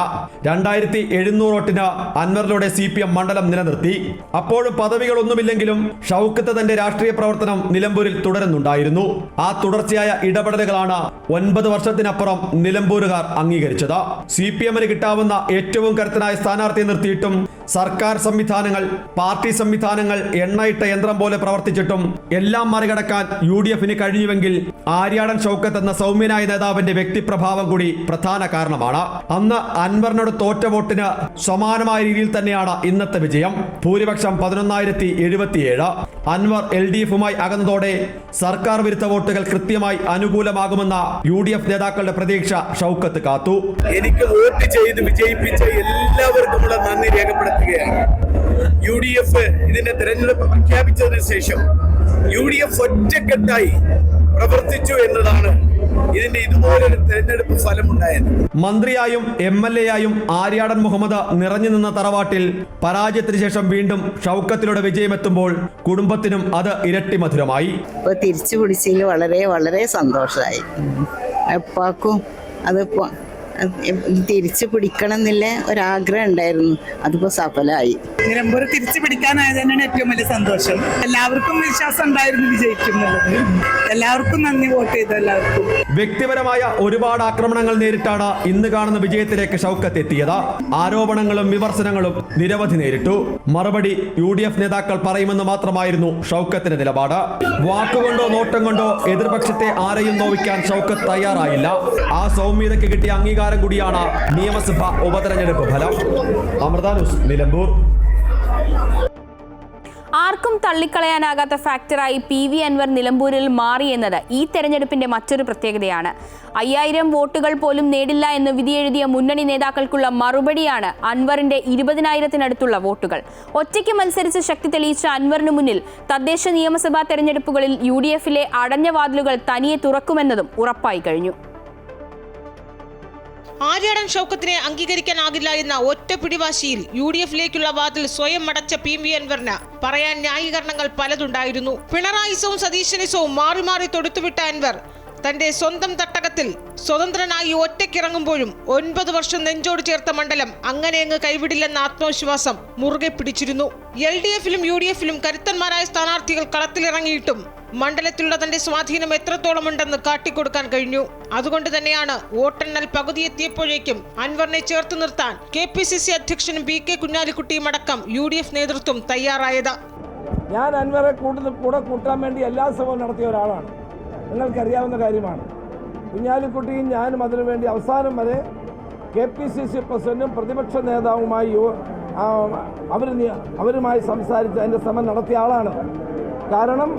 2700 വോട്ടിന് അൻവറിലൂടെ CPM മണ്ഡലം നിലനിർത്തി. അപ്പോഴും പദവികളൊന്നുമില്ലെങ്കിലും ഷൗക്കത്ത് തന്റെ രാഷ്ട്രീയ പ്രവർത്തനം നിലമ്പൂരിൽ തുടരുന്നുണ്ടായിരുന്നു. ആ തുടർച്ചയായ ഇടപെടലുകളാണ് 9 വർഷത്തിനപ്പുറം നിലമ്പൂരുകാർ അംഗീകരിച്ചത്. CPMന് കിട്ടാവുന്ന ഏറ്റവും കരുത്തനായ സ്ഥാനാർത്ഥിയെ നിർത്തിയിട്ടും സർക്കാർ സംവിധാനങ്ങൾ, പാർട്ടി സംവിധാനങ്ങൾ എണ്ണയിട്ട യന്ത്രം പോലെ പ്രവർത്തിച്ചിട്ടും എല്ലാം മറികടക്കാൻ UDFന് കഴിഞ്ഞുവെങ്കിൽ ആര്യാടൻ ഷൗക്കത്ത് എന്ന സൗമ്യനായ നേതാവിന്റെ വ്യക്തിപ്രഭാവം കൂടി പ്രധാന കാരണമാണ്. അന്ന് അൻവറിനോട് തോറ്റ വോട്ടിന് സമാനമായ രീതിയിൽ തന്നെയാണ് ഇന്നത്തെ വിജയം. ഭൂരിപക്ഷം 11,077. അൻവർ LDFുമായി അകന്നതോടെ സർക്കാർ വിരുദ്ധ വോട്ടുകൾ കൃത്യമായി അനുകൂലമാകുമെന്ന UDF നേതാക്കളുടെ പ്രതീക്ഷ ഷൗക്കത്ത് കാത്തു. എനിക്ക് വോട്ട് ചെയ്ത് വിജയിപ്പിച്ച എല്ലാവർക്കുമുള്ള നന്ദി രേഖപ്പെടുത്തുകയാണ്. UDF ഇതിന്റെ തെരഞ്ഞെടുപ്പ് പ്രഖ്യാപിച്ചതിന് ശേഷം UDF ഒറ്റക്കെട്ടായി പ്രവർത്തിച്ചു എന്നതാണ് ഇതിന്റെ ഇതുപോലൊരു തെരഞ്ഞെടുപ്പ് ഫലമുണ്ടായത്. മന്ത്രിയായും MLA ആയും ആര്യാടൻ മുഹമ്മദ് നിറഞ്ഞു നിന്ന തറവാട്ടിൽ പരാജയത്തിന് ശേഷം വീണ്ടും ഷൗക്കത്തിലൂടെ വിജയമെത്തുമ്പോൾ കുടുംബത്തിനും അത് ഇരട്ടി മധുരമായി. ഇപ്പോൾ തിരിച്ചു പിടിച്ചതിൽ വളരെ വളരെ സന്തോഷമായി. എപ്പാക്കും അതിപ്പോൾ തിരിച്ചു പിടിക്കണം എന്നുള്ള ഒരാഗ്രഹം ഉണ്ടായിരുന്നു. അതിപ്പോൾ സഫലമായി. നിലമ്പൂർ തിരിച്ചു പിടിക്കാനായത് തന്നെയാണ് ഏറ്റവും വലിയ സന്തോഷം. എല്ലാവർക്കും വിശ്വാസം ഉണ്ടായിരുന്നു വിജയിക്കുന്നുള്ളത്. എല്ലാവർക്കും നന്ദി, വോട്ട് ചെയ്ത എല്ലാവർക്കും. വ്യക്തിപരമായ ഒരുപാട് ആക്രമണങ്ങൾ നേരിട്ടാണ് ഇന്ന് കാണുന്ന വിജയത്തിലേക്ക് ഷൗക്കത്ത് എത്തിയത്. ആരോപണങ്ങളും വിമർശനങ്ങളും നിരവധി നേരിട്ടു. മറുപടി UDF നേതാക്കൾ പറയുമെന്ന് മാത്രമായിരുന്നു ഷൗക്കത്തിന്റെ നിലപാട്. വാക്കുകൊണ്ടോ നോട്ടം കൊണ്ടോ എതിർപക്ഷത്തെ ആരെയും നോവിക്കാൻ ഷൗക്കത്ത് തയ്യാറായില്ല. ആ സൗമ്യതയ്ക്ക് കിട്ടിയ അംഗീകാരം കൂടിയാണ് നിയമസഭാ ഉപതെരഞ്ഞെടുപ്പ് ഫലം. അമൃത ന്യൂസ്, നിലമ്പൂർ. ആർക്കും തള്ളിക്കളയാനാകാത്ത ഫാക്ടറായി PV അൻവർ നിലമ്പൂരിൽ മാറിയെന്നത് ഈ തെരഞ്ഞെടുപ്പിന്റെ മറ്റൊരു പ്രത്യേകതയാണ്. 5000 വോട്ടുകൾ പോലും നേടില്ല എന്ന് വിധിയെഴുതിയ മുന്നണി നേതാക്കൾക്കുള്ള മറുപടിയാണ് അൻവറിന്റെ 20,000-നടുത്തുള്ള വോട്ടുകൾ. ഒറ്റയ്ക്ക് മത്സരിച്ച് ശക്തി തെളിയിച്ച അൻവറിന് മുന്നിൽ തദ്ദേശ നിയമസഭാ തെരഞ്ഞെടുപ്പുകളിൽ UDFിലെ അടഞ്ഞ വാതിലുകൾ തനിയെ തുറക്കുമെന്നതും ഉറപ്പായി കഴിഞ്ഞു. ആര്യാടൻ ഷൗക്കത്തിനെ അംഗീകരിക്കാനാകില്ല എന്ന ഒറ്റ പിടിവാശിയിൽ UDFിലേക്കുള്ള വാതിൽ സ്വയം അടച്ച PV അൻവറിന് പറയാൻ ന്യായീകരണങ്ങൾ പലതുണ്ടായിരുന്നു. പിണറായിസവും സതീശനിസവും മാറി മാറി തൊടുത്തുവിട്ട അൻവർ തന്റെ സ്വന്തം തട്ടകത്തിൽ സ്വതന്ത്രനായി ഒറ്റയ്ക്കിറങ്ങുമ്പോഴും 9 വർഷം നെഞ്ചോട് ചേർത്ത മണ്ഡലം അങ്ങനെ അങ്ങ് കൈവിടില്ലെന്ന ആത്മവിശ്വാസം മുറുകെ പിടിച്ചിരുന്നു. LDFിലും UDFിലും കരുത്തന്മാരായ സ്ഥാനാർത്ഥികൾ കളത്തിലിറങ്ങിയിട്ടും മണ്ഡലത്തിലുള്ള തന്റെ സ്വാധീനം എത്രത്തോളമുണ്ടെന്ന് കാട്ടിക്കൊടുക്കാൻ കഴിഞ്ഞു. അതുകൊണ്ട് തന്നെയാണ് വോട്ടെണ്ണൽ പകുതിയെത്തിയപ്പോഴേക്കും അൻവറിനെ ചേർത്ത് നിർത്താൻ KPCC അധ്യക്ഷനും BK കുഞ്ഞാലിക്കുട്ടിയും അടക്കം UDF നേതൃത്വം തയ്യാറായത്. ഞാൻ അൻവറെ കൂടെ കൂട്ടാൻ വേണ്ടി എല്ലാ ശ്രമവും നടത്തിയ ഒരാളാണ്. നിങ്ങൾക്കറിയാവുന്ന കാര്യമാണ്. കുഞ്ഞാലിക്കുട്ടിയും ഞാനും അതിനുവേണ്ടി അവസാനം വരെ KPCC പ്രസിഡന്റും പ്രതിപക്ഷ നേതാവുമായി അവരുമായി സംസാരിച്ച് അതിൻ്റെ ശ്രമം നടത്തിയ ആളാണ്. കാരണം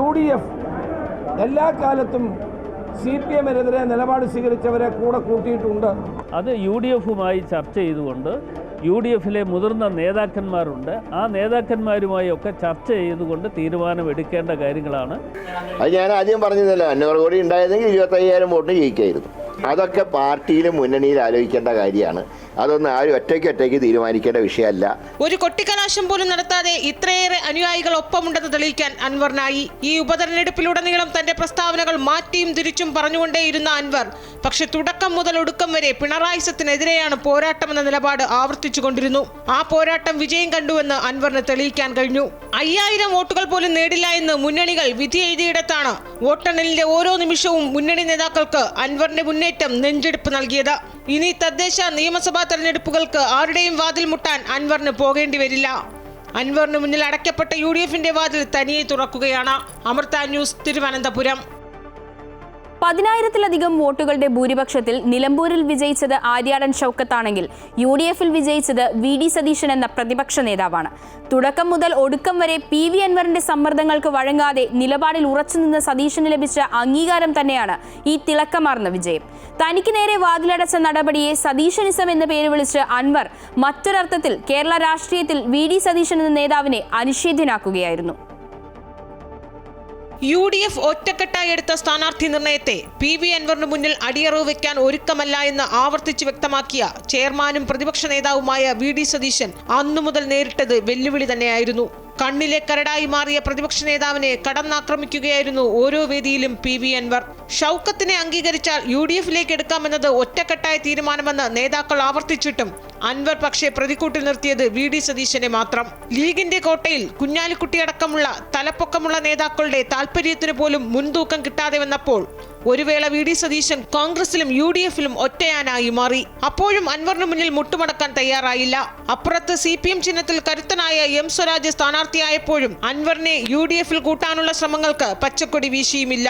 UDF എല്ലാ കാലത്തും CPMനെതിരെ നിലപാട് സ്വീകരിച്ചവരെ കൂടെ കൂട്ടിയിട്ടുണ്ട്. അത് UDFുമായി ചർച്ച ചെയ്തുകൊണ്ട് UDFിലെ മുതിർന്ന നേതാക്കന്മാരുണ്ട്. ആ നേതാക്കന്മാരുമായി ഒക്കെ ചർച്ച ചെയ്തുകൊണ്ട് തീരുമാനമെടുക്കേണ്ട കാര്യങ്ങളാണ്. അത് ഞാൻ ആദ്യം പറഞ്ഞതല്ലോ, അൻവർ കൂടി ഉണ്ടായിരുന്നെങ്കിൽ 25,000 വോട്ടിന് ജയിക്കായിരുന്നു. അതൊക്കെ പാർട്ടിയിലും മുന്നണിയിൽ ആലോചിക്കേണ്ട കാര്യമാണ്. അതൊന്നും ആരും ഒറ്റയ്ക്ക് തീരുമാനിക്കേണ്ട വിഷയമല്ല. ഒരു കൊട്ടിക്കലാശം പോലും നടത്താതെ ഇത്രയേറെ അനുയായികൾ ഒപ്പമുണ്ടെന്ന് തെളിയിക്കാൻ അൻവറിനായി. ഈ ഉപതെരഞ്ഞെടുപ്പിലുടനീളം തന്റെ പ്രസ്താവനകൾ മാറ്റിയും തിരിച്ചും പറഞ്ഞുകൊണ്ടേയിരുന്ന അൻവർ പക്ഷെ തുടക്കം മുതൽ ഒടുക്കം വരെ പിണറായിസത്തിനെതിരെയാണ് പോരാട്ടമെന്ന നിലപാട് ആവർത്തിച്ചുകൊണ്ടിരുന്നു. ആ പോരാട്ടം വിജയം കണ്ടുവെന്ന് അൻവറിന് തെളിയിക്കാൻ കഴിഞ്ഞു. 5000 വോട്ടുകൾ പോലും നേടില്ല എന്ന് മുന്നണികൾ വിധി എഴുതിയിടത്താണ് വോട്ടെണ്ണലിന്റെ ഓരോ നിമിഷവും മുന്നണി നേതാക്കൾക്ക് അൻവറിന്റെ മുന്നേറ്റം നെഞ്ചെടുപ്പ് നൽകിയത്. ഇനി തദ്ദേശ നിയമസഭാ തെരഞ്ഞെടുപ്പുകൾക്ക് ആരുടെയും വാതിൽ മുട്ടാൻ അൻവറിന് പോകേണ്ടി വരില്ല. അൻവറിന് മുന്നിൽ അടയ്ക്കപ്പെട്ട UDFിന്റെ വാതിൽ തനിയെ തുറക്കുകയാണ്. അമൃത ന്യൂസ്, തിരുവനന്തപുരം. 10,000-ലധികം വോട്ടുകളുടെ ഭൂരിപക്ഷത്തിൽ നിലമ്പൂരിൽ വിജയിച്ചത് ആര്യാടൻ ഷൗക്കത്താണെങ്കിൽ UDFിൽ വിജയിച്ചത് VD സതീശൻ എന്ന പ്രതിപക്ഷ നേതാവാണ്. തുടക്കം മുതൽ ഒടുക്കം വരെ PV അൻവറിന്റെ സമ്മർദ്ദങ്ങൾക്ക് വഴങ്ങാതെ നിലപാടിൽ ഉറച്ചുനിന്ന സതീശന് ലഭിച്ച അംഗീകാരം തന്നെയാണ് ഈ തിളക്കമാർന്ന വിജയം. തനിക്ക് നേരെ വാതിലടച്ച നടപടിയെ സതീശനിസം എന്ന പേര് വിളിച്ച് അൻവർ മറ്റൊരർത്ഥത്തിൽ കേരള രാഷ്ട്രീയത്തിൽ VD സതീശൻ എന്ന നേതാവിനെ അനിഷേധ്യനാക്കുകയായിരുന്നു. UDF ഒറ്റക്കെട്ടായി എടുത്ത സ്ഥാനാർത്ഥി നിർണയത്തെ PV അൻവറിന് മുന്നിൽ അടിയറവ് വെക്കാൻ ഒരുക്കമല്ല എന്ന് ആവർത്തിച്ച് വ്യക്തമാക്കിയ ചെയർമാനും പ്രതിപക്ഷ നേതാവുമായ VD സതീശൻ അന്നു മുതൽ നേരിട്ടത് വെല്ലുവിളി തന്നെയായിരുന്നു. കണ്ണിലെ കരടായി മാറിയ പ്രതിപക്ഷ നേതാവിനെ കടന്നാക്രമിക്കുകയായിരുന്നു ഓരോ വേദിയിലും PV അൻവർ. ഷൗക്കത്തിനെ അംഗീകരിച്ചാൽ UDFിലേക്ക് എടുക്കാമെന്നത് ഒറ്റക്കെട്ടായ തീരുമാനമെന്ന് നേതാക്കൾ ആവർത്തിച്ചിട്ടും അൻവർ പക്ഷേ പ്രതിക്കൂട്ടിൽ നിർത്തിയത് VD സതീശനെ മാത്രം. ലീഗിന്റെ കോട്ടയിൽ കുഞ്ഞാലിക്കുട്ടിയടക്കമുള്ള തലപ്പൊക്കമുള്ള നേതാക്കളുടെ താൽപര്യത്തിന് പോലും മുൻതൂക്കം കിട്ടാതെ വന്നപ്പോൾ ഒരു വേള VD സതീശൻ കോൺഗ്രസിലും UDFിലും ഒറ്റയാനായി മാറി. അപ്പോഴും അൻവറിന് മുന്നിൽ മുട്ടുമടക്കാൻ തയ്യാറായില്ല. അപ്പുറത്ത് CPM ചിഹ്നത്തിൽ കരുത്തനായ M സ്വരാജ് സ്ഥാനാർത്ഥിയായപ്പോഴും അൻവറിനെ UDFിൽ കൂട്ടാനുള്ള ശ്രമങ്ങൾക്ക് പച്ചക്കൊടി വീശിയുമില്ല.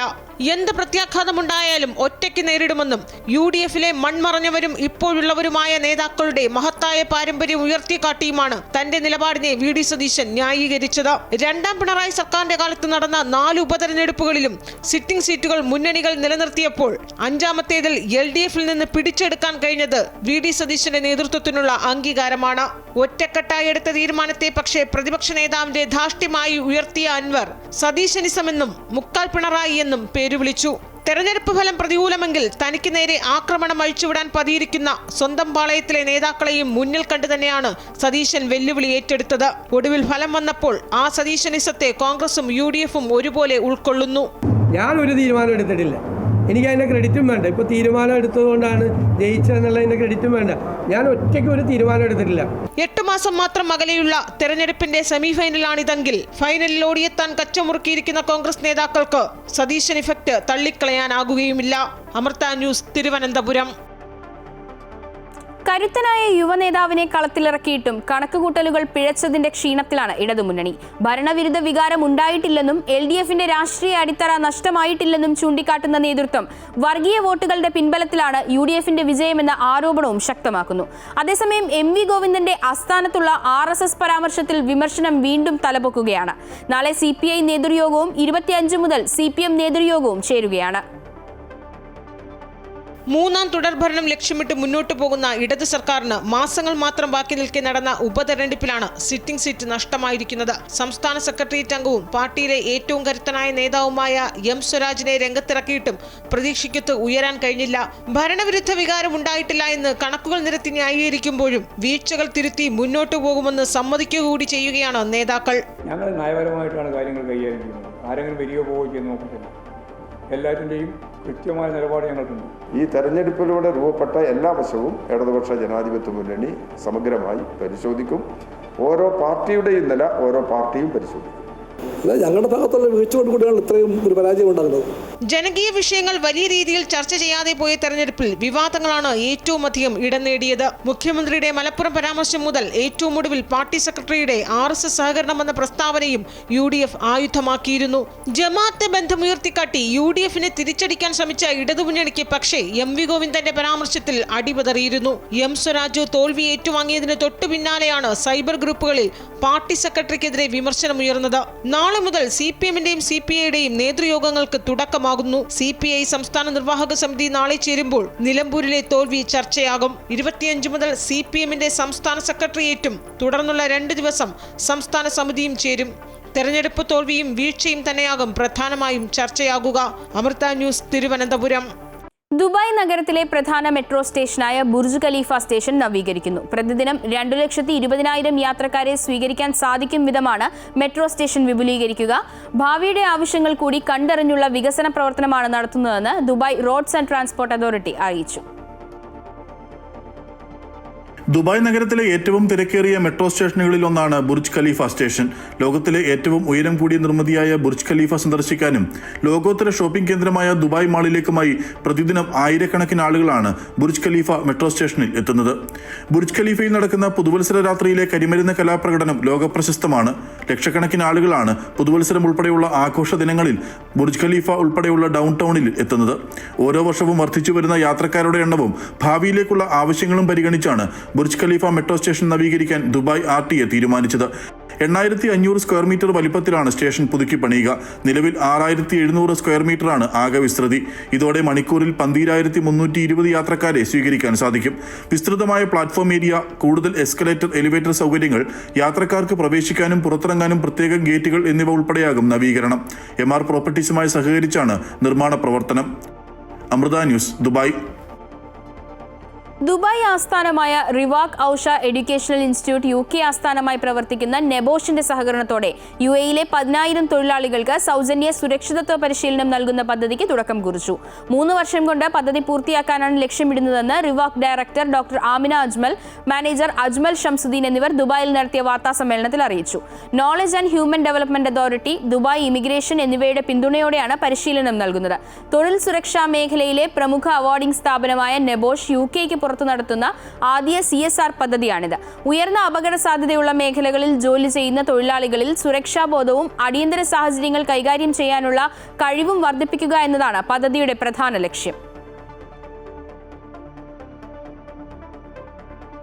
എന്ത് പ്രത്യാഘാതമുണ്ടായാലും ഒറ്റയ്ക്ക് നേരിടുമെന്നും UDFിലെ മൺമറഞ്ഞവരും ഇപ്പോഴുള്ളവരുമായ നേതാക്കളുടെ മഹത്തായ പാരമ്പര്യം ഉയർത്തിക്കാട്ടിയുമാണ് തന്റെ നിലപാടിനെ VD സതീശൻ ന്യായീകരിച്ചത്. രണ്ടാം പിണറായി സർക്കാരിന്റെ കാലത്ത് നടന്ന 4 ഉപതെരഞ്ഞെടുപ്പുകളിലും സിറ്റിംഗ് സീറ്റുകൾ മുന്നണികൾ നിലനിർത്തിയപ്പോൾ അഞ്ചാമത്തേതിൽ LDFിൽ നിന്ന് പിടിച്ചെടുക്കാൻ കഴിഞ്ഞത് VD സതീശന്റെ നേതൃത്വത്തിനുള്ള അംഗീകാരമാണ്. ഒറ്റക്കെട്ടായി എടുത്ത തീരുമാനത്തെ പക്ഷേ പ്രതിപക്ഷ നേതാവിന്റെ ധാർഷ്ട്യമായി ഉയർത്തിയ അൻവർ സതീശനിസമെന്നും മുക്കാൽ പിണറായി എന്നും പേര് വിളിച്ചു. തെരഞ്ഞെടുപ്പ് ഫലം പ്രതികൂലമെങ്കിൽ തനിക്ക് നേരെ ആക്രമണം അഴിച്ചുവിടാൻ പതിയിരിക്കുന്ന സ്വന്തം പാളയത്തിലെ നേതാക്കളെയും മുന്നിൽ കണ്ടു തന്നെയാണ് സതീശൻ വെല്ലുവിളി ഏറ്റെടുത്തത്. ഒടുവിൽ ഫലം വന്നപ്പോൾ ആ സതീശനിസത്തെ കോൺഗ്രസും UDFും ഒരുപോലെ ഉൾക്കൊള്ളുന്നു. ഞാനൊരു തീരുമാനം എടുത്തിട്ടില്ല. എനിക്ക് അതിൻ്റെ ക്രെഡിറ്റും വേണ്ട. ഇപ്പോൾ തീരുമാനം എടുത്തതുകൊണ്ടാണ് ജയിച്ചതെന്നുള്ളതിൻ്റെ ക്രെഡിറ്റും വേണ്ട. ഞാൻ ഒറ്റയ്ക്ക് ഒരു തീരുമാനം എടുത്തിട്ടില്ല. 8 മാസം മാത്രം അകലെയുള്ള തെരഞ്ഞെടുപ്പിന്റെ സെമിഫൈനലാണിതെങ്കിൽ ഫൈനലിൽ ഓടിയെത്താൻ കച്ചമുറുക്കിയിരിക്കുന്ന കോൺഗ്രസ് നേതാക്കൾക്ക് സതീശൻ ഇഫക്റ്റ് തള്ളിക്കളയാനാകുകയുമില്ല. അമൃത ന്യൂസ്, തിരുവനന്തപുരം. കരുത്തനായ യുവനേതാവിനെ കളത്തിലിറക്കിയിട്ടും കണക്കുകൂട്ടലുകൾ പിഴച്ചതിന്റെ ക്ഷീണത്തിലാണ് ഇടതുമുന്നണി. ഭരണവിരുദ്ധ വികാരം ഉണ്ടായിട്ടില്ലെന്നും LDFിന്റെ രാഷ്ട്രീയ അടിത്തറ നഷ്ടമായിട്ടില്ലെന്നും ചൂണ്ടിക്കാട്ടുന്ന നേതൃത്വം വർഗീയ വോട്ടുകളുടെ പിൻബലത്തിലാണ് UDFിന്റെ വിജയമെന്ന ആരോപണവും ശക്തമാക്കുന്നു. അതേസമയം MV ഗോവിന്ദന്റെ ആസ്ഥാനത്തുള്ള RSS പരാമർശത്തിൽ വിമർശനം വീണ്ടും തലപൊക്കുകയാണ്. നാളെ CPI നേതൃയോഗവും 25 മുതൽ CPM നേതൃയോഗവും ചേരുകയാണ്. മൂന്നാം തുടർഭരണം ലക്ഷ്യമിട്ട് മുന്നോട്ടു പോകുന്ന ഇടത് സർക്കാരിന് മാസങ്ങൾ മാത്രം ബാക്കി നിൽക്കെ നടന്ന ഉപതെരഞ്ഞെടുപ്പിലാണ് സിറ്റിംഗ് സീറ്റ് നഷ്ടമായിരിക്കുന്നത്. സംസ്ഥാന സെക്രട്ടേറിയറ്റ് അംഗവും പാർട്ടിയിലെ ഏറ്റവും കരുത്തനായ നേതാവുമായ M സ്വരാജിനെ രംഗത്തിറക്കിയിട്ടും പ്രതീക്ഷയ്ക്കൊത്ത് ഉയരാൻ കഴിഞ്ഞില്ല. ഭരണവിരുദ്ധ വികാരം ഉണ്ടായിട്ടില്ല എന്ന് കണക്കുകൾ നിരത്തി ന്യായീകരിക്കുമ്പോഴും വീഴ്ചകൾ തിരുത്തി മുന്നോട്ടു പോകുമെന്ന് സമ്മതിക്കുക കൂടി ചെയ്യുകയാണ് നേതാക്കൾ. ഞങ്ങൾ നയപരമായിട്ടാണ് കാര്യങ്ങൾ കൈകാര്യം ചെയ്യുന്നത്. ആരെങ്കിലും വരികയോ പോവുകയോ ചെയ്യുന്ന നോക്കത്തില്ല. എല്ലാറ്റിൻ്റെയും കൃത്യമായ നിലപാട് ഞങ്ങൾക്കുണ്ട്. ഈ തെരഞ്ഞെടുപ്പിലൂടെ രൂപപ്പെട്ട എല്ലാ വശവും ഇടതുപക്ഷ ജനാധിപത്യ മുന്നണി സമഗ്രമായി പരിശോധിക്കും. ഓരോ പാർട്ടിയുടെയും നില ഓരോ പാർട്ടിയും പരിശോധിക്കും. ഞങ്ങളുടെ ഭാഗത്തുള്ള വീഴ്ചയോട് കൂടിയാണ് ഇത്രയും ഒരു പരാജയം ഉണ്ടാകുന്നത്. ജനകീയ വിഷയങ്ങൾ വലിയ രീതിയിൽ ചർച്ച ചെയ്യാതെ പോയ തെരഞ്ഞെടുപ്പിൽ വിവാദങ്ങളാണ് ഏറ്റവും അധികം ഇടം നേടിയത്. മുഖ്യമന്ത്രിയുടെ മലപ്പുറം പരാമർശം മുതൽ ഏറ്റവും ഒടുവിൽ പാർട്ടി സെക്രട്ടറിയുടെ RSS സഹകരണമെന്ന പ്രസ്താവനയും UDF ആയുധമാക്കിയിരുന്നു. ജമാഅത്തെ ബന്ധം ഉയർത്തിക്കാട്ടി UDFിനെ തിരിച്ചടിക്കാൻ ശ്രമിച്ച ഇടതുമുന്നണിക്ക് പക്ഷേ MV ഗോവിന്ദന്റെ പരാമർശത്തിൽ അടിപതറിയിരുന്നു. M സ്വരാജ് തോൽവി ഏറ്റുവാങ്ങിയതിന് തൊട്ടു പിന്നാലെയാണ് സൈബർ ഗ്രൂപ്പുകളിൽ പാർട്ടി സെക്രട്ടറിക്കെതിരെ വിമർശനമുയർന്നത്. നാളെ മുതൽ CPMന്റെയും CPIയുടെയും നേതൃയോഗങ്ങൾക്ക് തുടക്കമാകുന്നു. CPI സംസ്ഥാന നിർവാഹക സമിതി നാളെ ചേരുമ്പോൾ നിലമ്പൂരിലെ തോൽവി ചർച്ചയാകും. 25 മുതൽ CPMന്റെ സംസ്ഥാന സെക്രട്ടേറിയറ്റും തുടർന്നുള്ള 2 ദിവസം സംസ്ഥാന സമിതിയും ചേരും. തെരഞ്ഞെടുപ്പ് തോൽവിയും വീഴ്ചയും തന്നെയാകും പ്രധാനമായും ചർച്ചയാകുക. അമൃത ന്യൂസ്, തിരുവനന്തപുരം. ദുബായ് നഗരത്തിലെ പ്രധാന മെട്രോ സ്റ്റേഷനായ ബുർജ് ഖലീഫ സ്റ്റേഷൻ നവീകരിക്കുന്നു. പ്രതിദിനം 2,20,000 യാത്രക്കാരെ സ്വീകരിക്കാൻ സാധിക്കും വിധമാണ് മെട്രോ സ്റ്റേഷൻ വിപുലീകരിക്കുക. ഭാവിയുടെ ആവശ്യങ്ങൾ കൂടി കണ്ടറിഞ്ഞുള്ള വികസന പ്രവർത്തനമാണ് നടത്തുന്നതെന്ന് Dubai roads and transport authority അറിയിച്ചു. ദുബായ് നഗരത്തിലെ ഏറ്റവും തിരക്കേറിയ മെട്രോ സ്റ്റേഷനുകളിൽ ഒന്നാണ് ബുർജ് ഖലീഫ സ്റ്റേഷൻ. ലോകത്തിലെ ഏറ്റവും ഉയരം കൂടിയ നിർമ്മിതിയായ ബുർജ് ഖലീഫ സന്ദർശിക്കാനും ലോകോത്തര ഷോപ്പിംഗ് കേന്ദ്രമായ ദുബായ് മാളിലേക്കുമായി പ്രതിദിനം ആയിരക്കണക്കിന് ആളുകളാണ് ബുർജ് ഖലീഫ മെട്രോ സ്റ്റേഷനിൽ എത്തുന്നത്. ബുർജ് ഖലീഫയിൽ നടക്കുന്ന പുതുവത്സര രാത്രിയിലെ കരിമരുന്ന് കലാപ്രകടനം ലോകപ്രശസ്തമാണ്. ലക്ഷക്കണക്കിന് ആളുകളാണ് പുതുവത്സരം ഉൾപ്പെടെയുള്ള ആഘോഷ ദിനങ്ങളിൽ ബുർജ് ഖലീഫ ഉൾപ്പെടെയുള്ള ഡൗൺ ടൗണിൽ എത്തുന്നത്. ഓരോ വർഷവും വർദ്ധിച്ചു വരുന്ന യാത്രക്കാരുടെ എണ്ണവും ഭാവിയിലേക്കുള്ള ആവശ്യങ്ങളും പരിഗണിച്ചാണ് ബുർജ് ഖലീഫ മെട്രോ സ്റ്റേഷൻ നവീകരിക്കാൻ ദുബായ് RTA തീരുമാനിച്ചത്. 8500 സ്ക്വയർ മീറ്റർ വലിപ്പത്തിലാണ് സ്റ്റേഷൻ പുതുക്കി പണിയുക. നിലവിൽ 6700 സ്ക്വയർ മീറ്ററാണ് ആകെ വിസ്തൃതി. ഇതോടെ മണിക്കൂറിൽ 12320 യാത്രക്കാരെ സ്വീകരിക്കാൻ സാധിക്കും. വിസ്തൃതമായ പ്ലാറ്റ്ഫോം ഏരിയ, കൂടുതൽ എസ്കലേറ്റർ, എലിവേറ്റർ സൗകര്യങ്ങൾ, യാത്രക്കാർക്ക് പ്രവേശിക്കാനും പുറത്തിറങ്ങാനും പ്രത്യേക ഗേറ്റുകൾ എന്നിവ ഉൾപ്പെടെയാകും നവീകരണം. MR പ്രോപ്പർട്ടീസുമായി സഹകരിച്ചാണ് നിർമ്മാണ പ്രവർത്തനം. Amrita news, Dubai. ദുബായ് ആസ്ഥാനമായ റിവാക് ഔഷ എഡ്യൂക്കേഷണൽ ഇൻസ്റ്റിറ്റ്യൂട്ട് UK ആസ്ഥാനമായി പ്രവർത്തിക്കുന്ന നെബോഷിന്റെ സഹകരണത്തോടെ UAE-യിലെ 10,000 തൊഴിലാളികൾക്ക് സൗജന്യ സുരക്ഷിതത്വ പരിശീലനം നൽകുന്ന പദ്ധതിക്ക് തുടക്കം കുറിച്ചു. 3 വർഷം കൊണ്ട് പദ്ധതി പൂർത്തിയാക്കാനാണ് ലക്ഷ്യമിടുന്നതെന്ന് റിവാക് director doctor Amina Ajmal, manager Ajmal Shamsuddin എന്നിവർ ദുബായിൽ നടത്തിയ വാർത്താ സമ്മേളനത്തിൽ അറിയിച്ചു. Knowledge and human development authority, Dubai immigration എന്നിവയുടെ പിന്തുണയോടെയാണ് പരിശീലനം നൽകുന്നത്. തൊഴിൽ സുരക്ഷാ മേഖലയിലെ പ്രമുഖ അവാർഡിംഗ് സ്ഥാപനമായ നെബോഷ് UK-ക്ക് പുറത്തു നടത്തുന്ന ആദ്യ CSR പദ്ധതിയാണിത്. ഉയർന്ന അപകട സാധ്യതയുള്ള മേഖലകളിൽ ജോലി ചെയ്യുന്ന തൊഴിലാളികളിൽ സുരക്ഷാബോധവും അടിയന്തര സാഹചര്യങ്ങൾ കൈകാര്യം ചെയ്യാനുള്ള കഴിവും വർദ്ധിപ്പിക്കുക എന്നതാണ് പദ്ധതിയുടെ പ്രധാന ലക്ഷ്യം.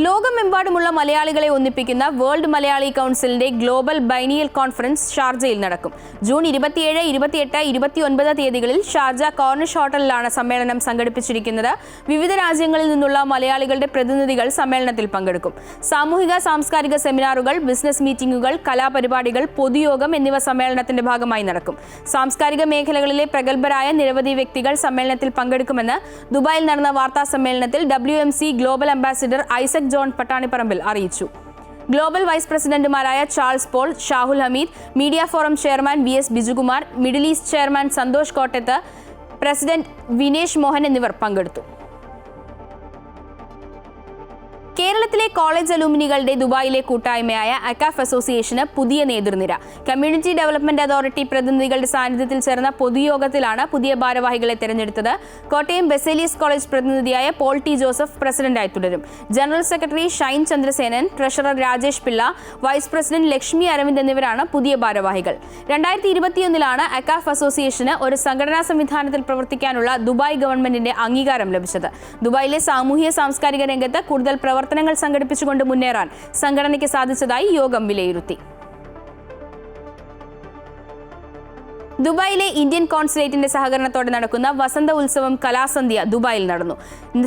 ലോകമെമ്പാടുമുള്ള മലയാളികളെ ഒന്നിപ്പിക്കുന്ന വേൾഡ് മലയാളി കൗൺസിലിന്റെ ഗ്ലോബൽ ബൈനിയൽ കോൺഫറൻസ് ഷാർജയിൽ നടക്കും. ജൂൺ 27, 28, 29 തീയതികളിൽ ഷാർജ കോർണിഷ് ഹോട്ടലിലാണ് സമ്മേളനം സംഘടിപ്പിച്ചിരിക്കുന്നത്. വിവിധ രാജ്യങ്ങളിൽ നിന്നുള്ള മലയാളികളുടെ പ്രതിനിധികൾ സമ്മേളനത്തിൽ പങ്കെടുക്കും. സാമൂഹിക സാംസ്കാരിക സെമിനാറുകൾ, ബിസിനസ് മീറ്റിംഗുകൾ, കലാപരിപാടികൾ, പൊതുയോഗം എന്നിവ സമ്മേളനത്തിന്റെ ഭാഗമായി നടക്കും. സാംസ്കാരിക മേഖലകളിലെ പ്രഗത്ഭരായ നിരവധി വ്യക്തികൾ സമ്മേളനത്തിൽ പങ്കെടുക്കുമെന്ന് ദുബായിൽ നടന്ന വാർത്താ സമ്മേളനത്തിൽ WMC global ambassador Isaac John Pattanipparambil അറിയിച്ചു. ഗ്ലോബൽ വൈസ് പ്രസിഡന്റുമാരായ Charles Paul, Shahul Hameed, media forum chairman VS Bijukumar, middle east chairman Santhosh Kottath, president Vinesh Mohan എന്നിവർ പങ്കെടുത്തു. കേരളത്തിലെ കോളേജ് അലൂമിനികളുടെ ദുബായിലെ കൂട്ടായ്മയായ അക്കാഫ് അസോസിയേഷന് പുതിയ നേതൃനിര. കമ്മ്യൂണിറ്റി ഡെവലപ്മെന്റ് അതോറിറ്റി പ്രതിനിധികളുടെ സാന്നിധ്യത്തിൽ ചേർന്ന പൊതുയോഗത്തിലാണ് പുതിയ ഭാരവാഹികളെ തെരഞ്ഞെടുത്തത്. കോട്ടയം ബെസേലിയസ് കോളേജ് പ്രതിനിധിയായ പോൾ T. ജോസഫ് പ്രസിഡന്റായി തുടരും. General secretary Shine Chandrasenan, treasurer Rajesh Pillai, vice president Lakshmi Aravind എന്നിവരാണ് പുതിയ ഭാരവാഹികൾ. 2021 അക്കാഫ് അസോസിയേഷന് ഒരു സംഘടനാ സംവിധാനത്തിൽ പ്രവർത്തിക്കാനുള്ള ദുബായ് ഗവൺമെന്റിന്റെ അംഗീകാരം ലഭിച്ചത്. ദുബായിലെ സാമൂഹ്യ സാംസ്കാരിക രംഗത്ത് കൂടുതൽ പ്രവർത്തനങ്ങൾ സംഘടിപ്പിച്ചുകൊണ്ട് മുന്നേറാൻ സംഘടനയ്ക്ക് സാധിച്ചതായി യോഗം വിലയിരുത്തി. ദുബായിലെ ഇന്ത്യൻ കോൺസുലേറ്റിന്റെ സഹകരണത്തോടെ നടക്കുന്ന വസന്ത ഉത്സവം കലാസന്ധ്യ ദുബായിൽ നടന്നു.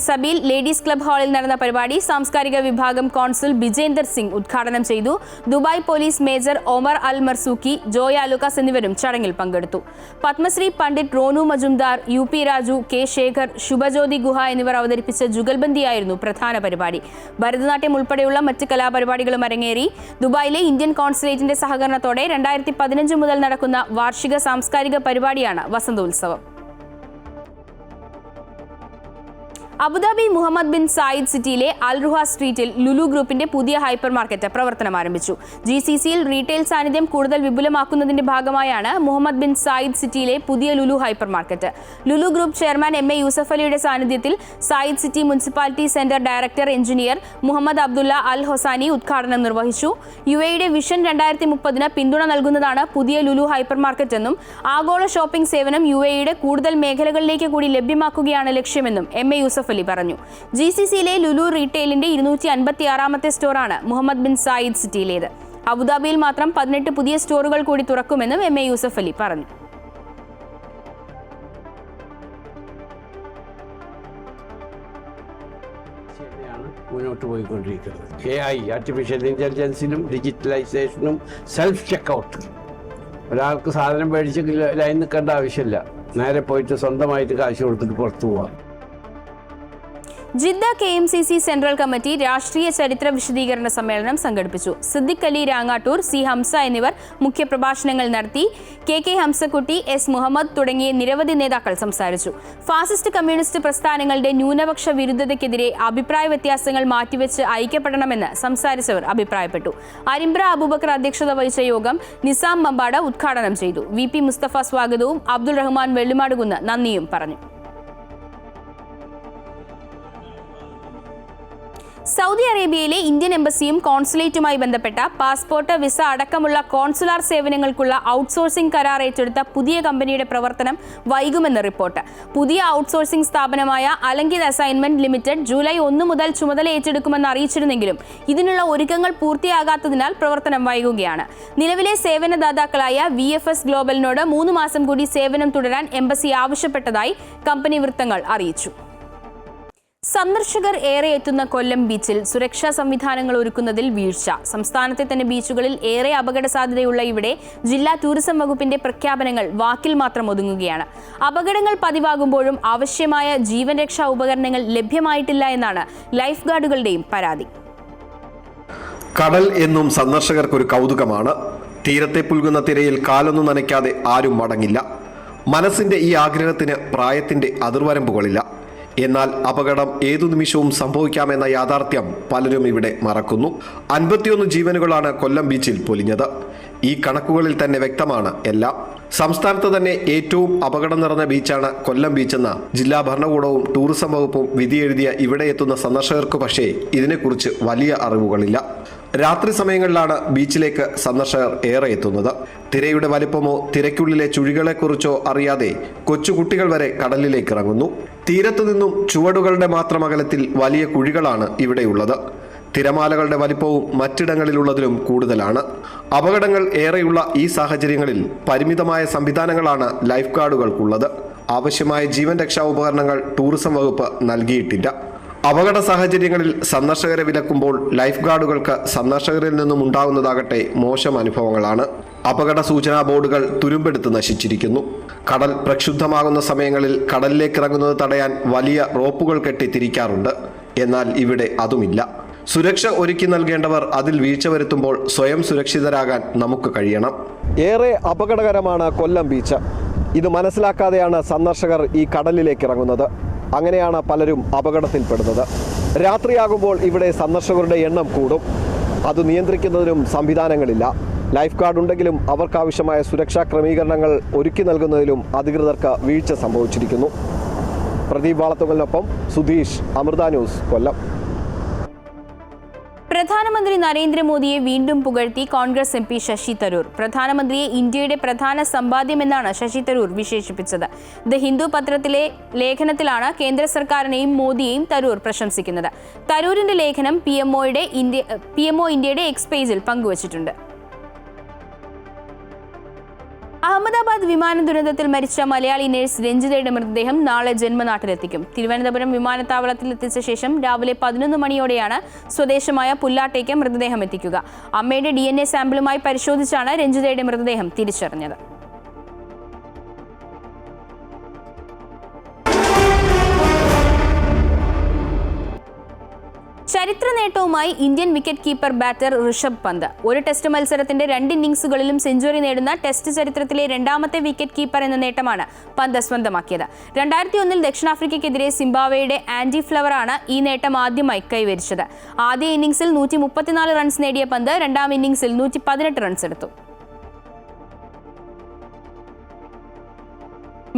സബീൽ ലേഡീസ് ക്ലബ് ഹാളിൽ നടന്ന പരിപാടി സാംസ്കാരിക വിഭാഗം കോൺസുൽ ബിജേന്ദർ സിംഗ് ഉദ്ഘാടനം ചെയ്തു. Dubai police major Omar Al Marzouqi, Joy Alukkas എന്നിവരും ചടങ്ങിൽ പങ്കെടുത്തു. പത്മശ്രീ പണ്ഡിറ്റ് റോനു മജുംദാർ, UP രാജു, K ശേഖർ, ശുഭജ്യോതി ഗുഹ എന്നിവർ അവതരിപ്പിച്ച ജുഗൽബന്ദിയായിരുന്നു പ്രധാന പരിപാടി. ഭരതനാട്യം ഉൾപ്പെടെയുള്ള മറ്റ് കലാപരിപാടികളും അരങ്ങേറി. ദുബായിലെ ഇന്ത്യൻ കോൺസുലേറ്റിന്റെ സഹകരണത്തോടെ 2015 മുതൽ നടക്കുന്ന വാർഷിക സാംസ്കാരിക പരിപാടിയാണ് വസന്തോത്സവം. അബുദാബി മുഹമ്മദ് ബിൻ സായിദ് സിറ്റിയിലെ അൽ റുഹ സ്ട്രീറ്റിൽ ലുലു ഗ്രൂപ്പിന്റെ പുതിയ ഹൈപ്പർ മാർക്കറ്റ് പ്രവർത്തനം ആരംഭിച്ചു. GCC-യിൽ റീറ്റെയിൽ സാന്നിധ്യം കൂടുതൽ വിപുലമാക്കുന്നതിന്റെ ഭാഗമായാണ് മുഹമ്മദ് ബിൻ സായിദ് സിറ്റിയിലെ പുതിയ Lulu hypermarket. Lulu group chairman MA Yusuff അലിയുടെ സാന്നിധ്യത്തിൽ Zayed city municipality centre director engineer Mohammed Abdullah Al Hosani ഉദ്ഘാടനം നിർവഹിച്ചു. UAE-യുടെ വിഷൻ 2030 പിന്തുണ നൽകുന്നതാണ് പുതിയ ലുലു ഹൈപ്പർ മാർക്കറ്റ് എന്നും ആഗോള ഷോപ്പിംഗ് സേവനം UAE-യുടെ കൂടുതൽ മേഖലകളിലേക്ക് കൂടി ലഭ്യമാക്കുകയാണ് ലക്ഷ്യമെന്നും MA യൂസഫ് അലി പറഞ്ഞു. GCC-യിലെ ലുലു റീറ്റെയിലിന്റെ 256ാമത്തെ സ്റ്റോറാണ് മുഹമ്മദ് ബിൻ സായിദ് സിറ്റിയിലേത്. അബുദാബിയിൽ മാത്രം 18 പുതിയ സ്റ്റോറുകൾ കൂടി തുറക്കുമെന്നും MA യൂസഫ് അലി പറഞ്ഞു. മുന്നോട്ട് പോയിക്കൊണ്ടിരിക്കുന്നത് AI ആർട്ടിഫിഷ്യൽ ഇന്റലിജൻസിനും ഡിജിറ്റലൈസേഷനും സെൽഫ് ചെക്കൗട്ട്. ഒരാൾക്ക് സാധനം മേടിച്ച് ലൈൻ നിൽക്കേണ്ട ആവശ്യമില്ല, നേരെ പോയിട്ട് സ്വന്തമായിട്ട് കാശ് കൊടുത്തിട്ട് പുറത്തു പോവാം. ജിദ്ദ KMCC സെൻട്രൽ കമ്മിറ്റി രാഷ്ട്രീയ ചരിത്ര വിശദീകരണ സമ്മേളനം സംഘടിപ്പിച്ചു. സിദ്ദിഖ് അലി രാങ്ങാട്ടൂർ, C. ഹംസ എന്നിവർ മുഖ്യപ്രഭാഷണങ്ങൾ നടത്തി. KK Hamsakutty, S. മുഹമ്മദ് തുടങ്ങിയ നിരവധി നേതാക്കൾ സംസാരിച്ചു. ഫാസിസ്റ്റ് കമ്മ്യൂണിസ്റ്റ് പ്രസ്ഥാനങ്ങളുടെ ന്യൂനപക്ഷ വിരുദ്ധതയ്ക്കെതിരെ അഭിപ്രായ വ്യത്യാസങ്ങൾ മാറ്റിവെച്ച് ഐക്യപ്പെടണമെന്ന് സംസാരിച്ചവർ അഭിപ്രായപ്പെട്ടു. അരിമ്പ്ര അബൂബക്കർ അധ്യക്ഷത വഹിച്ച യോഗം നിസാം മമ്പാട ഉദ്ഘാടനം ചെയ്തു. VP മുസ്തഫ സ്വാഗതവും അബ്ദുൾ റഹ്മാൻ വെള്ളിമാടുകുന്ന് നന്ദിയും പറഞ്ഞു. സൗദി അറേബ്യയിലെ ഇന്ത്യൻ എംബസിയും കോൺസുലേറ്റുമായി ബന്ധപ്പെട്ട പാസ്പോർട്ട്, വിസ അടക്കമുള്ള കോൺസുലാർ സേവനങ്ങൾക്കുള്ള ഔട്ട്സോഴ്സിംഗ് കരാർ ഏറ്റെടുത്ത പുതിയ കമ്പനിയുടെ പ്രവർത്തനം വൈകുമെന്ന് റിപ്പോർട്ട്. പുതിയ ഔട്ട്സോഴ്സിംഗ് സ്ഥാപനമായ അലങ്കിത് അസൈൻമെന്റ് ലിമിറ്റഡ് ജൂലൈ 1 മുതൽ ചുമതല ഏറ്റെടുക്കുമെന്ന് അറിയിച്ചിരുന്നെങ്കിലും ഇതിനുള്ള ഒരുക്കങ്ങൾ പൂർത്തിയാകാത്തതിനാൽ പ്രവർത്തനം വൈകുകയാണ്. നിലവിലെ സേവനദാതാക്കളായ VFS ഗ്ലോബലിനോട് 3 മാസം കൂടി സേവനം തുടരാൻ എംബസി ആവശ്യപ്പെട്ടതായി കമ്പനി വൃത്തങ്ങൾ അറിയിച്ചു. സന്ദർശകർ ഏറെ എത്തുന്ന കൊല്ലം ബീച്ചിൽ സുരക്ഷാ സംവിധാനങ്ങൾ ഒരുക്കുന്നതിൽ വീഴ്ച. സംസ്ഥാനത്തെ തന്നെ ബീച്ചുകളിൽ ഏറെ അപകട സാധ്യതയുള്ള ഇവിടെ ജില്ലാ ടൂറിസം വകുപ്പിന്റെ പ്രഖ്യാപനങ്ങൾ വാക്കിൽ മാത്രം ഒതുങ്ങുകയാണ്. അപകടങ്ങൾ പതിവാകുമ്പോഴും ആവശ്യമായ ജീവൻ രക്ഷാ ഉപകരണങ്ങൾ ലഭ്യമായിട്ടില്ല എന്നാണ് ലൈഫ് ഗാർഡുകളുടെയും പരാതി. കടൽ എന്നും സന്ദർശകർക്കൊരു കൗതുകമാണ്. തീരത്തെ പുൽകുന്ന തിരയിൽ കാലൊന്നും നനയ്ക്കാതെ ആരും മടങ്ങില്ല. മനസ്സിന്റെ ഈ ആഗ്രഹത്തിന് പ്രായത്തിന്റെ അതിർവരമ്പുകളില്ല. എന്നാൽ അപകടം ഏതു നിമിഷവും സംഭവിക്കാമെന്ന യാഥാർത്ഥ്യം പലരും ഇവിടെ മറക്കുന്നു. 51 ജീവനുകളാണ് കൊല്ലം ബീച്ചിൽ പൊലിഞ്ഞത്. ഈ കണക്കുകളിൽ തന്നെ വ്യക്തമാണ് എല്ലാം. സംസ്ഥാനത്ത് തന്നെ ഏറ്റവും അപകടം നിറഞ്ഞ ബീച്ചാണ് കൊല്ലം ബീച്ചെന്ന ജില്ലാ ഭരണകൂടവും ടൂറിസം വകുപ്പും വിധിയെഴുതിയ ഇവിടെ എത്തുന്ന സന്ദർശകർക്ക് പക്ഷേ ഇതിനെക്കുറിച്ച് വലിയ അറിവുകളില്ല. രാത്രി സമയങ്ങളിലാണ് ബീച്ചിലേക്ക് സന്ദർശകർ ഏറെ എത്തുന്നത്. തിരയുടെ വലിപ്പമോ തിരക്കുള്ളിലെ ചുഴികളെക്കുറിച്ചോ അറിയാതെ കൊച്ചുകുട്ടികൾ വരെ കടലിലേക്ക് ഇറങ്ങുന്നു. തീരത്തു നിന്നും ചുവടുകളുടെ മാത്രം അകലത്തിൽ വലിയ കുഴികളാണ് ഇവിടെയുള്ളത്. തിരമാലകളുടെ വലിപ്പവും മറ്റിടങ്ങളിലുള്ളതിലും കൂടുതലാണ്. അപകടങ്ങൾ ഏറെയുള്ള ഈ സാഹചര്യങ്ങളിൽ പരിമിതമായ സംവിധാനങ്ങളാണ് ലൈഫ് ഗാർഡുകൾക്കുള്ളത്. ആവശ്യമായ ജീവൻ രക്ഷാ ഉപകരണങ്ങൾ ടൂറിസം വകുപ്പ് നൽകിയിട്ടില്ല. അപകട സാഹചര്യങ്ങളിൽ സന്ദർശകരെ വിലക്കുമ്പോൾ ലൈഫ് ഗാർഡുകൾക്ക് സന്ദർശകരിൽ നിന്നും ഉണ്ടാകുന്നതാകട്ടെ മോശം അനുഭവങ്ങളാണ്. അപകട സൂചനാ ബോർഡുകൾ തുരുമ്പെടുത്ത് നശിച്ചിരിക്കുന്നു. കടൽ പ്രക്ഷുബ്ധമാകുന്ന സമയങ്ങളിൽ കടലിലേക്ക് ഇറങ്ങുന്നത് തടയാൻ വലിയ റോപ്പുകൾ കെട്ടി തിരിക്കാറുണ്ട്. എന്നാൽ ഇവിടെ അതുമില്ല. സുരക്ഷ ഒരുക്കി നൽകേണ്ടവർ അതിൽ വീഴ്ച വരുത്തുമ്പോൾ സ്വയം സുരക്ഷിതരാകാൻ നമുക്ക് കഴിയണം. ഏറെ അപകടകരമാണ് കൊല്ലം ബീച്ച്. ഇത് മനസ്സിലാക്കാതെയാണ് സന്ദർശകർ ഈ കടലിലേക്ക് ഇറങ്ങുന്നത്. അങ്ങനെയാണ് പലരും അപകടത്തിൽപ്പെടുന്നത്. രാത്രിയാകുമ്പോൾ ഇവിടെ സന്ദർശകരുടെ എണ്ണം കൂടും. അത് നിയന്ത്രിക്കുന്നതിനും സംവിധാനങ്ങളില്ല. ലൈഫ് ഗാർഡ് ഉണ്ടെങ്കിലും അവർക്കാവശ്യമായ സുരക്ഷാ ക്രമീകരണങ്ങൾ ഒരുക്കി നൽകുന്നതിലും അധികൃതർക്ക് വീഴ്ച സംഭവിച്ചിരിക്കുന്നു. പ്രദീപ് വാളത്തുങ്കലിനൊപ്പം സുധീഷ്, അമൃത ന്യൂസ്, കൊല്ലം. പ്രധാനമന്ത്രി നരേന്ദ്രമോദിയെ വീണ്ടും പുകഴ്ത്തി കോൺഗ്രസ് MP ശശി തരൂർ. പ്രധാനമന്ത്രിയെ ഇന്ത്യയുടെ പ്രധാന സമ്പാദ്യമെന്നാണ് ശശി തരൂർ വിശേഷിപ്പിച്ചത്. ദ ഹിന്ദു പത്രത്തിലെ ലേഖനത്തിലാണ് കേന്ദ്ര സർക്കാരിനെയും മോദിയെയും തരൂർ പ്രശംസിക്കുന്നത്. തരൂരിന്റെ ലേഖനം PMO ഇന്ത്യയുടെ എക്സ് പേജിൽ പങ്കുവച്ചിട്ടുണ്ട്. അഹമ്മദാബാദ് വിമാന ദുരന്തത്തിൽ മരിച്ച മലയാളി നഴ്സ് രഞ്ജിതയുടെ മൃതദേഹം നാളെ ജന്മനാട്ടിലെത്തിക്കും. തിരുവനന്തപുരം വിമാനത്താവളത്തിൽ എത്തിച്ച ശേഷം രാവിലെ 11 മണിയോടെയാണ് സ്വദേശമായ പുല്ലാട്ടേക്ക് മൃതദേഹം എത്തിക്കുക. അമ്മയുടെ DNA സാമ്പിളുമായി പരിശോധിച്ചാണ് രഞ്ജിതയുടെ മൃതദേഹം തിരിച്ചറിഞ്ഞത്. ചരിത്ര നേട്ടവുമായി Indian wicket keeper batter Rishabh Pant. ഒരു ടെസ്റ്റ് മത്സരത്തിന്റെ 2 ഇന്നിംഗ്സുകളിലും സെഞ്ചുറി നേടുന്ന ടെസ്റ്റ് ചരിത്രത്തിലെ 2ാമത്തെ വിക്കറ്റ് കീപ്പർ എന്ന നേട്ടമാണ് പന്ത് സ്വന്തമാക്കിയത്. 2001 ദക്ഷിണാഫ്രിക്കയ്ക്കെതിരെ സിംബാബ്വേയുടെ ആൻഡി ഫ്ലവറാണ് ഈ നേട്ടം ആദ്യമായി കൈവരിച്ചത്. ആദ്യ ഇന്നിംഗ്സിൽ 134 റൺസ് നേടിയ പന്ത് 2ാം ഇന്നിംഗ്സിൽ 118 റൺസ് എടുത്തു.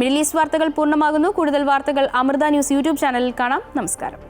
മിഡിൽ ഈസ്റ്റ് വാർത്തകൾ പൂർണ്ണമാകുന്നു. കൂടുതൽ വാർത്തകൾ അമൃത ന്യൂസ് യൂട്യൂബ് ചാനലിൽ കാണാം. നമസ്കാരം.